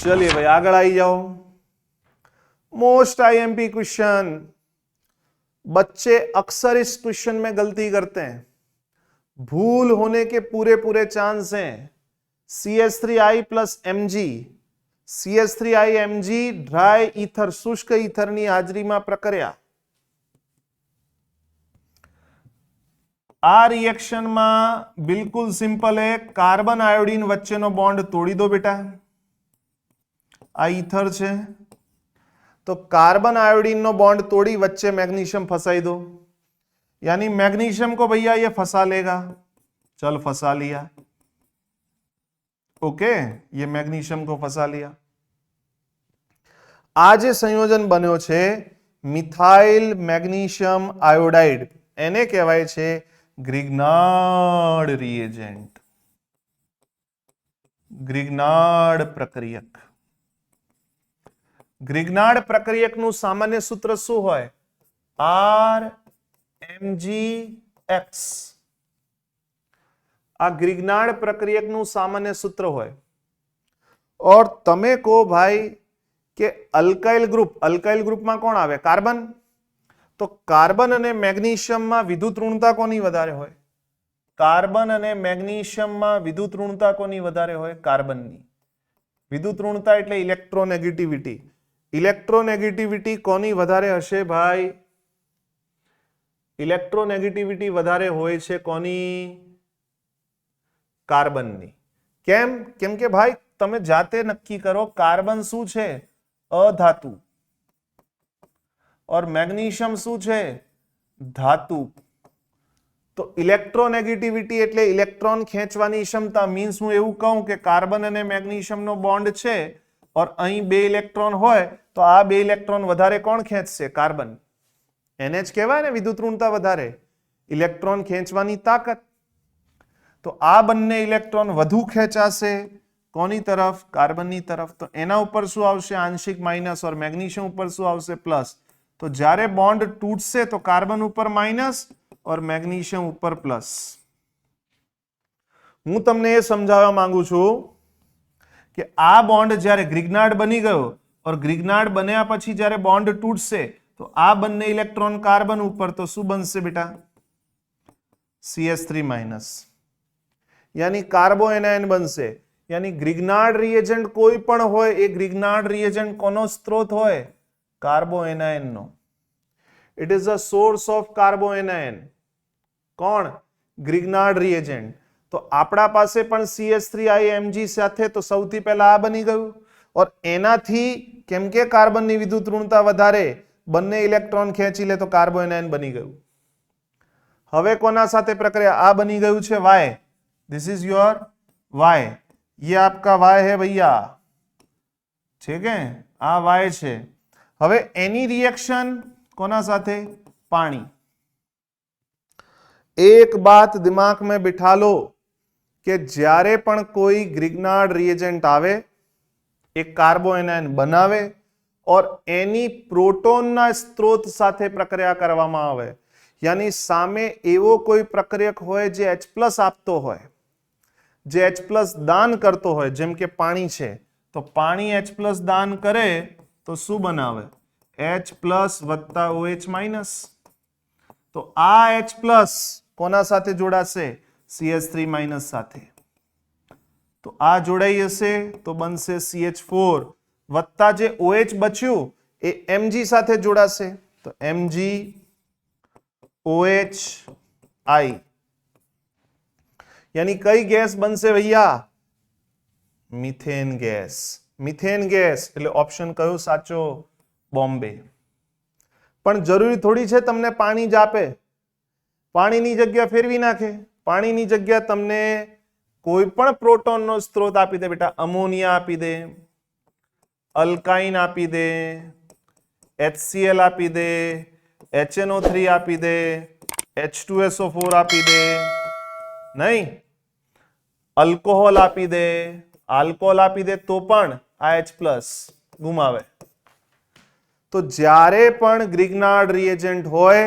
चलिए भाई आगे आई जाओ. Most IMP question. बच्चे अक्सर इस क्वेश्चन में गलती करते हैं. भूल होने के पूरे पूरे चांस हैं. CH3I plus Mg. CH3I Mg dry ether શુષ્ક ઈથરની હાજરીમાં પ્રક્રિયા. આ રિએક્શનમાં બિલકુલ સિમ્પલ है. કાર્બન આયોડીન વચ્ચેનો બોન્ડ તોડી દો બેટા. આ ઈથર છે तो कार्बन आयोडीन नो बॉन्ड तोड़ी वच्चे मैग्नीशियम फंसाई दो. यानी मैग्नीशियम को भैया ये फंसा लेगा. चल फंसा लिया. ओके, ये मैग्नीशियम को फंसा लिया. आज संयोजन बन्यो छे मिथाइल मैग्नीशियम आयोडाइड. एने कहेवाय छे ग्रिग्नार्ड रिएजेंट. ग्रिग्नार्ड प्रक्रियक. ગ્રિગ્નાર્ડ પ્રક્રિયકનું સામાન્ય સૂત્ર શું હોય? RMgX. આ ગ્રિગ્નાર્ડ પ્રક્રિયકનું સામાન્ય સૂત્ર હોય. और તમે કહો ભાઈ કે અલ્કાઇલ ગ્રુપમાં કોણ આવે? કાર્બન. તો કાર્બન અને મેગ્નેશિયમમાં વિદ્યુત ઋણતા કોની વધારે હોય? કાર્બન અને મેગ્નેશિયમમાં વિદ્યુત ઋણતા કોની વધારે હોય? કાર્બનની. વિદ્યુત ઋણતા એટલે ઇલેક્ટ્રોનેગેટિવિટી. ઇલેક્ટ્રોનેગેટિવિટી કોની વધારે હશે ભાઈ? ઇલેક્ટ્રોનેગેટિવિટી વધારે હોય છે કોની? કાર્બનની. કેમ? કેમ કે ભાઈ તમે જાતે નક્કી કરો. કાર્બન શું છે? અધાતુ. और મેગ્નેશિયમ શું છે? ધાતુ. તો ઇલેક્ટ્રોનેગેટિવિટી એટલે ઇલેક્ટ્રોન ખેંચવાની ક્ષમતા. મીન્સ હું એવું કહું કે કાર્બન અને મેગ્નેશિયમનો બોન્ડ છે और અહીં બે ઇલેક્ટ્રોન હોય તો આ બે ઇલેક્ટ્રોન વધારે કોણ ખેંચશે? કાર્બન. એને જ કહેવાય ને વિદ્યુત ઋણતા વધારે. ઇલેક્ટ્રોન ખેંચવાની તાકાત. તો આ બંને ઇલેક્ટ્રોન વધુ ખેંચાશે કોની તરફ? કાર્બનની તરફ. તો એના ઉપર શું આવશે? આંશિક માઇનસ. और મેગ્નેશિયમ ઉપર શું આવશે? પ્લસ. તો જ્યારે બોન્ડ તૂટશે તો કાર્બન ઉપર માઇનસ और મેગ્નેશિયમ ઉપર પ્લસ. હું તમને એ સમજાવવા માંગુ છું કે આ બોન્ડ જ્યારે ગ્રિગ્નાર્ડ બની ગયો और ગ્રિગ્નાર્ડ બન્યા પછી જ્યારે બોન્ડ તૂટશે તો આ બંને ઇલેક્ટ્રોન કાર્બન ઉપર તો શું બનશે બેટા? CH3 minus. यानी कार्बोएनायन बनसे. यानी ग्रिग्नार्ड रिएजेंट कोई पण होय ए ग्रिग्नार्ड रिएजेंट कोनो स्त्रोत होय? कार्बोएनायन नो. It is a source of carbanion. कोण? Grignard reagent. तो आपड़ा पासे पण CH3IMG साथे तो सौथी पहला आ बनी गयुं और एनाथी केम के कार्बन नी विद्युत ऋणता वधारे बंने इलेक्ट्रॉन खेंची ले तो कार्बोएनायन बनी गयुं. हवे कोना साथे प्रक्रिया? आ बनी गयुं छे Y. This is your Y. ये आपका Y है भैया. ठीक है, आ Y छे. हवे एनी रिएक्शन कोना साथे? पानी. एक बात दिमाग में बिठा लो कि જ્યારે પણ કોઈ ગ્રિગ્નાર્ડ રિએજન્ટ આવે એક કાર્બોએનાયન બનાવે और એની પ્રોટોનના સ્ત્રોત સાથે પ્રક્રિયા કરવામાં આવે. यानी સામે એવો કોઈ પ્રક્રિયક હોય જે H+ આપતો હોય, જે H+ દાન કરતો હોય. જેમ કે પાણી છે તો પાણી H+ દાન કરે તો શું બનાવે? H+ વત્તા OH માઇનસ. તો આ H+ કોના સાથે જોડાશે? CH3 માઇનસ સાથે. તો આ જોડાઈ હશે તો બનશે CH4 વત્તા જે OH બચ્યું એ Mg સાથે જોડાશે તો MgOHI. यानी कई गैस बनसे भैया? Methane gas. मिथेन गैस એટલે ઓપ્શન કયો સાચો? બોમ્બે. પણ જરૂરી થોડી છે તમને પાણી જ આપે. પાણીની જગ્યા ફેરવી નાખે. પાણીની જગ્યા તમને કોઈ પણ પ્રોટોનનો સ્ત્રોત આપી દે બેટા. અમોનિયા આપી દે, અલ્કાઇન આપી દે, HCl આપી દે, HNO3 આપી દે, H2SO4 આપી દે, નહીં, અલ્કોહોલ આપી દે, આલ્કોહોલ આપી દે તો પણ આ H+ ગુમાવે. તો જ્યારે પણ ગ્રિગ્નાર્ડ રિએજન્ટ હોય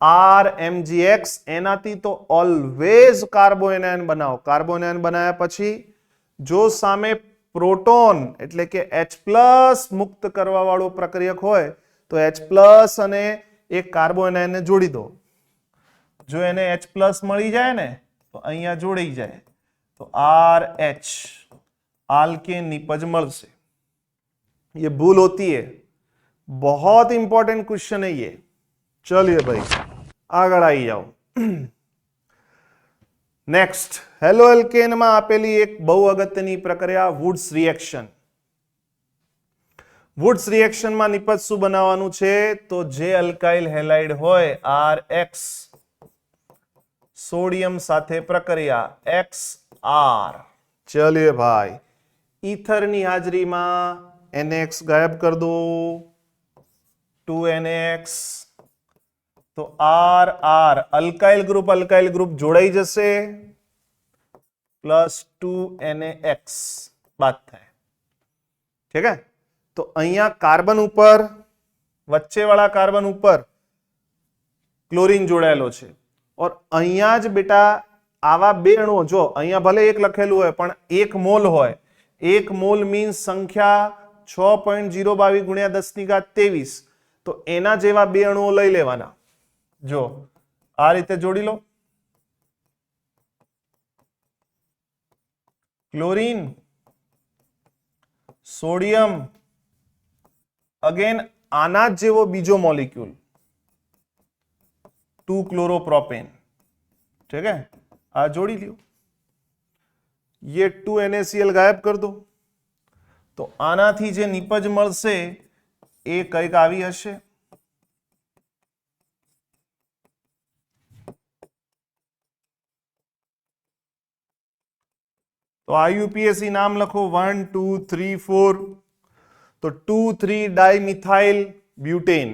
RMgX, એનાથી તો ઓલવેઝ કાર્બોએનાયન બનાવો. કાર્બોએનાયન બનાવ્યા પછી જો સામે પ્રોટોન એટલે કે H+ મુક્ત કરવા વાળો પ્રક્રિયક હોય તો H+ અને એક કાર્બોએનાયન ને જોડી દો. જો એને H+ મળી જાય ને તો અહીંયા જોડાઈ જાય તો RH आल्केन निपज મળશે. ये भूल होती है, बहुत इंपॉर्टेंट क्वेश्चन है ये. चलिए भाई આગળ આવી જાઓ. નેક્સ્ટ, હેલો એલ્કેન માં આપેલી એક બહુ અગત્યની પ્રક્રિયા વુડ્સ રિએક્શન. વુડ્સ રિએક્શન માં નિપજ શું બનાવવાનું છે? તો જે અલ્કાઇલ હેલાઇડ હોય RX સોડિયમ સાથે પ્રક્રિયા XR. ચલિए ભાઈ, ઈથરની હાજરીમાં NX ગાયબ કર દો, 2NX. તો RR અલ્કાઇલ ગ્રુપ જોડાઈ જશે, પ્લસ 2NX બાદ થાય. ઠીક હે? તો અહીંયા કાર્બન ઉપર, વચ્ચે વાળા કાર્બન ઉપર ક્લોરીન જોડાયેલો છે. और અહીંયા જ બેટા આવા બે અણુઓ, જો અહીંયા ભલે એક લખેલું હોય પણ 1 મોલ હોય. 1 મોલ મીન્સ સંખ્યા 6.022 ગુણ્યા 1023. તો એના જેવા બે અણુઓ લઈ લેવાના. જો આ રીતે જોડી લો, ક્લોરીન, સોડિયમ, અગેન આના જ જેવો બીજો મોલિક્યુલ 2 क्लोरोप्रोपेन. ठीक है, आ जोड़ी लियो. ये 2 NaCl गायब कर दो. तो आनाथी जे निपज मळशे ए कंईक आवी हशे. तो IUPAC नाम लखो 1 2 3 4. तो 2,3 डाइमिथाइल ब्यूटेन.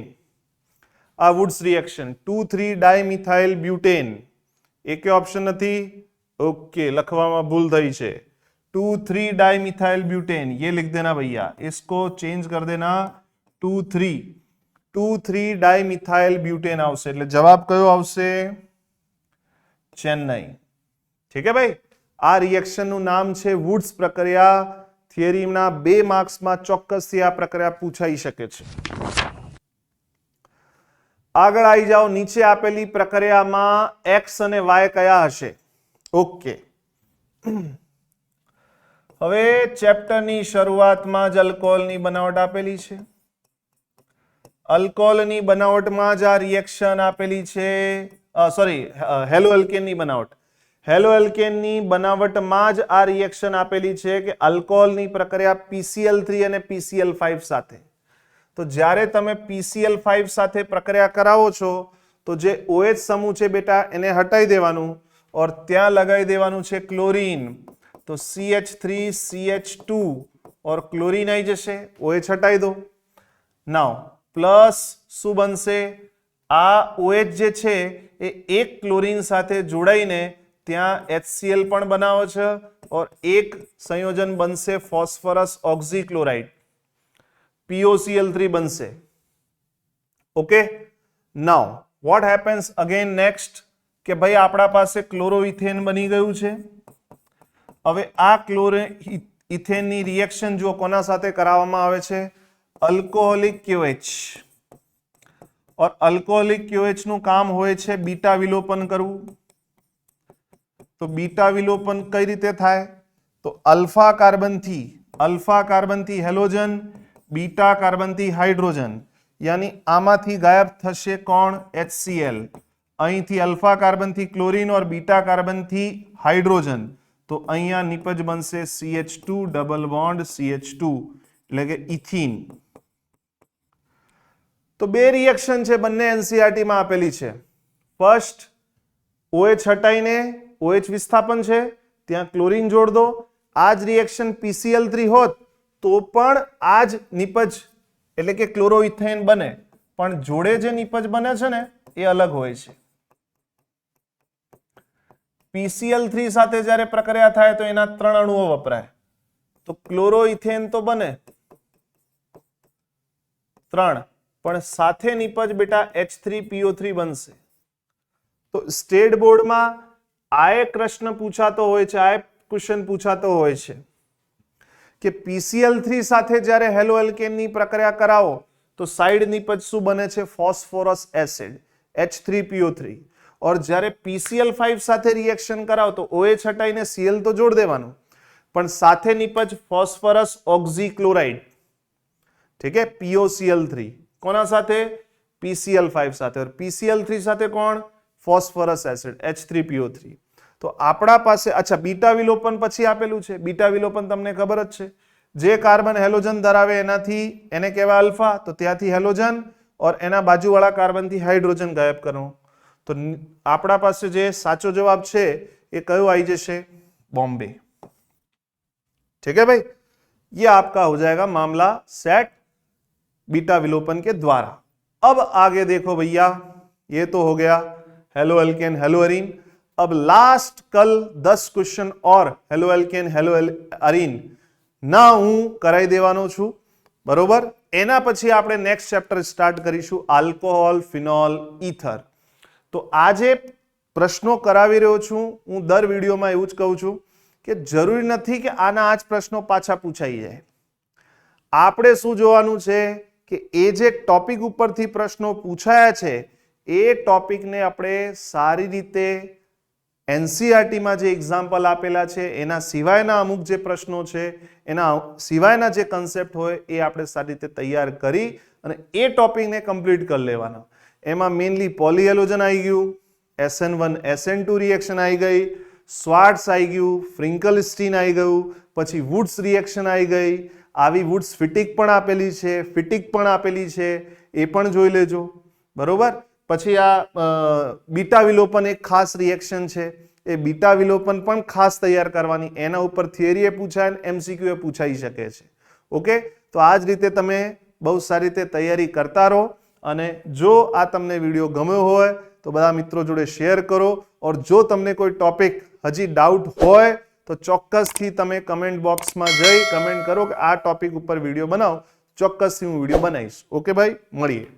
આ વુડ્સ રિએક્શન 2,3 ડાઇમિથાઇલ બ્યુટેન. એકે ઓપ્શન નથી. ओके, લખવામાં ભૂલ થઈ છે. 2,3 डाइमिथाइल ब्यूटेन ये लिख देना भैया, इसको चेंज कर देना 2,3 डाइमिथाइल ब्यूटेन આવશે. એટલે જવાબ કયો આવશે? ચેન્નઈ. ઠીક હે ભાઈ, આ રિએક્શન નું નામ છે વુડ્સ પ્રક્રિયા. થિયરીના 2 માર્ક્સમાં ચોક્કસથી આ પ્રક્રિયા પૂછાઈ શકે છે. આગળ આવી જાઓ. નીચે આપેલી પ્રક્રિયામાં X અને Y કયા હશે? ઓકે, હવે ચેપ્ટરની શરૂઆતમાં જ અલ્કોહોલની બનાવટ આપેલી છે. અલ્કોહોલની બનાવટમાં જ આ રિએક્શન આપેલી છે. સોરી, હેલો એલ્કેનની બનાવટ. હેલો એલ્કેનની બનાવટમાં જ આ રિએક્શન આપેલી છે કે અલ્કોહોલની પ્રક્રિયા PCl3 અને PCl5 સાથે. તો જ્યારે તમે PCl5 સાથે પ્રક્રિયા કરાવો છો તો જે OH સમૂહ છે બેટા એને હટાવી દેવાનું और ત્યાં લગાવી દેવાનું છે ક્લોરીન. તો CH3CH2 और ક્લોરીન આવી જશે. OH હટાવી દો. નાઉ પ્લસ શું બનશે? આ OH જે છે એ એક ક્લોરીન સાથે જોડાઈને ત્યાં HCl પણ બનાવે છે और એક સંયોજન બનશે ફોસ્ફરસ ઓક્ઝીક્લોરાઇડ, POCl3 बनसे. Okay, now what happens again next કે ભાઈ આપણા પાસે ક્લોરોઇથેન બની ગયું છે. હવે આ ક્લોરોઇથેનની રિએક્શન જો કોના સાથે કરાવવામાં આવે છે? અલ્કોહોલિક KOH. और અલ્કોહોલિક KOH નું કામ હોય છે બીટા વિલોપન કરવું. તો બીટા વિલોપન કઈ રીતે થાય? તો અલ્ફા કાર્બનથી હેલોજન, बीटा कार्बन थी हाइड्रोजन, यानी आमाथी गायब थशे कोण? HCl. અહીંથી अल्फा कार्बन थी क्लोरीन और बीटा कार्बन थी हाइड्रोजन. तो અહીંયા નિપજ બનશે CH2 ડબલ બોન્ડ CH2 એટલે કે ઇથીન. તો બે રિએક્શન છે, બંને NCERT માં આપેલી છે. ફર્સ્ટ OH હટાઈને OH વિસ્થાપન છે, ત્યાં ક્લોરીન જોડ દો. આ જ રિએક્શન PCl3 હોત તો પણ આ જ નિપજ એટલે કે ક્લોરોઇથેન બને, પણ જોડે જે નિપજ બને છે ને એ અલગ હોય છે. PCl3 સાથે જ્યારે પ્રક્રિયા થાય તો એના 3 અણુઓ વપરાય, તો ક્લોરોઇથેન તો બને 3, પણ સાથે નીપજ બેટા H3PO3 બનશે. તો સ્ટેટ બોર્ડમાં આ એક પ્રશ્ન પૂછાતો હોય છે, આ એક ક્વેશ્ચન પૂછાતો હોય છે કે PCl3 સાથે જ્યારે હેલો એલ્કેનની પ્રક્રિયા કરાવો તો સાઇડ નીપજ શું બને છે? ફોસ્ફોરસ એસિડ H3PO3. और જ્યારે PCl5 સાથે રિએક્શન કરાવો તો OH હટાઈને Cl તો જોડ દેવાનું, પણ સાથે નીપજ ફોસ્ફરસ ઓક્ઝીક્લોરાઇડ, ઠીક है, POCl3 કોના સાથે? PCl5 સાથે. और PCl3 સાથે કોણ? Phosphorus acid H3PO3. તો આપણા પાસે અચ્છા બીટા વિલોપન પછી આપેલું છે. બીટા વિલોપન તમને ખબર જ છે, જે કાર્બન હેલોજન ધરાવે એનાથી એને કહેવાય અલ્ફા, તો ત્યાંથી હેલોજન और એના બાજુવાળા કાર્બનથી હાઇડ્રોજન ગાયબ કરવો. તો આપણા પાસે જે સાચો જવાબ છે એ કયો આવી જશે? बॉम्बे. ठीक है भाई, ये आपका हो जाएगा मामला सेट बीटा विलोपन के द्वारा. अब आगे देखो भैया, ये तो हो गया हेलो एल्केन हेलो एरीन. अब लास्ट कल 10 क्वेश्चन और हेलो एल्केन हेलो एरीन ના હું કરાવી દેવાનો છું, બરોબર. એના પછી આપણે નેક્સ્ટ ચેપ્ટર સ્ટાર્ટ કરીશું, આલ્કોહોલ ફિનોલ ઈથર. તો આ જે પ્રશ્નો કરાવી રહ્યો છું હું દર વિડીયોમાં એવું જ કહું છું કે જરૂરી નથી કે આના આ જ પ્રશ્નો પાછા પૂછાઈ જાય. આપણે શું જોવાનું છે કે એ જે ટોપિક ઉપરથી પ્રશ્નો પૂછાયા છે એ ટોપિકને આપણે સારી રીતે એનસીઆરટીમાં જે એક્ઝામ્પલ આપેલા છે એના સિવાયના અમુક જે પ્રશ્નો છે એના સિવાયના જે કન્સેપ્ટ હોય એ આપણે સારી રીતે તૈયાર કરી અને એ ટોપિકને કમ્પ્લીટ કરી લેવાના. એમાં મેઇનલી પોલીહેલોજન આવી ગયું, SN1 SN2 રિએક્શન આવી ગઈ, સ્વાર્ટ્સ આવી ગયું, ફ્રિંકલ સ્ટીન આવી ગયું, પછી વુડ્સ રિએક્શન આવી ગઈ, આવી વુડ્સ ફિટિક પણ આપેલી છે, ફિટિક પણ આપેલી છે, એ પણ જોઈ લેજો, બરોબર. પછી આ બીટા વિલોપન એક ખાસ રિએક્શન છે, એ બીટા વિલોપન પણ ખાસ તૈયાર કરવાની, એના ઉપર થિયરી એ પૂછાય ને MCQ એ પૂછાઈ શકે છે. ઓકે, તો આ જ રીતે તમે બહુ સારી રીતે તૈયારી કરતા રહો. અને જો આ તમને વિડીયો ગમ્યો હોય તો બધા મિત્રો જોડે શેર કરો. ઓર જો તમને કોઈ ટોપિક હજી ડાઉટ હોય તો ચોક્કસથી તમે કમેન્ટ બોક્સમાં જઈ કમેન્ટ કરો કે આ ટોપિક ઉપર વિડીયો બનાવો, ચોક્કસથી હું વિડીયો બનાવીશ. ઓકે ભાઈ, મળીએ.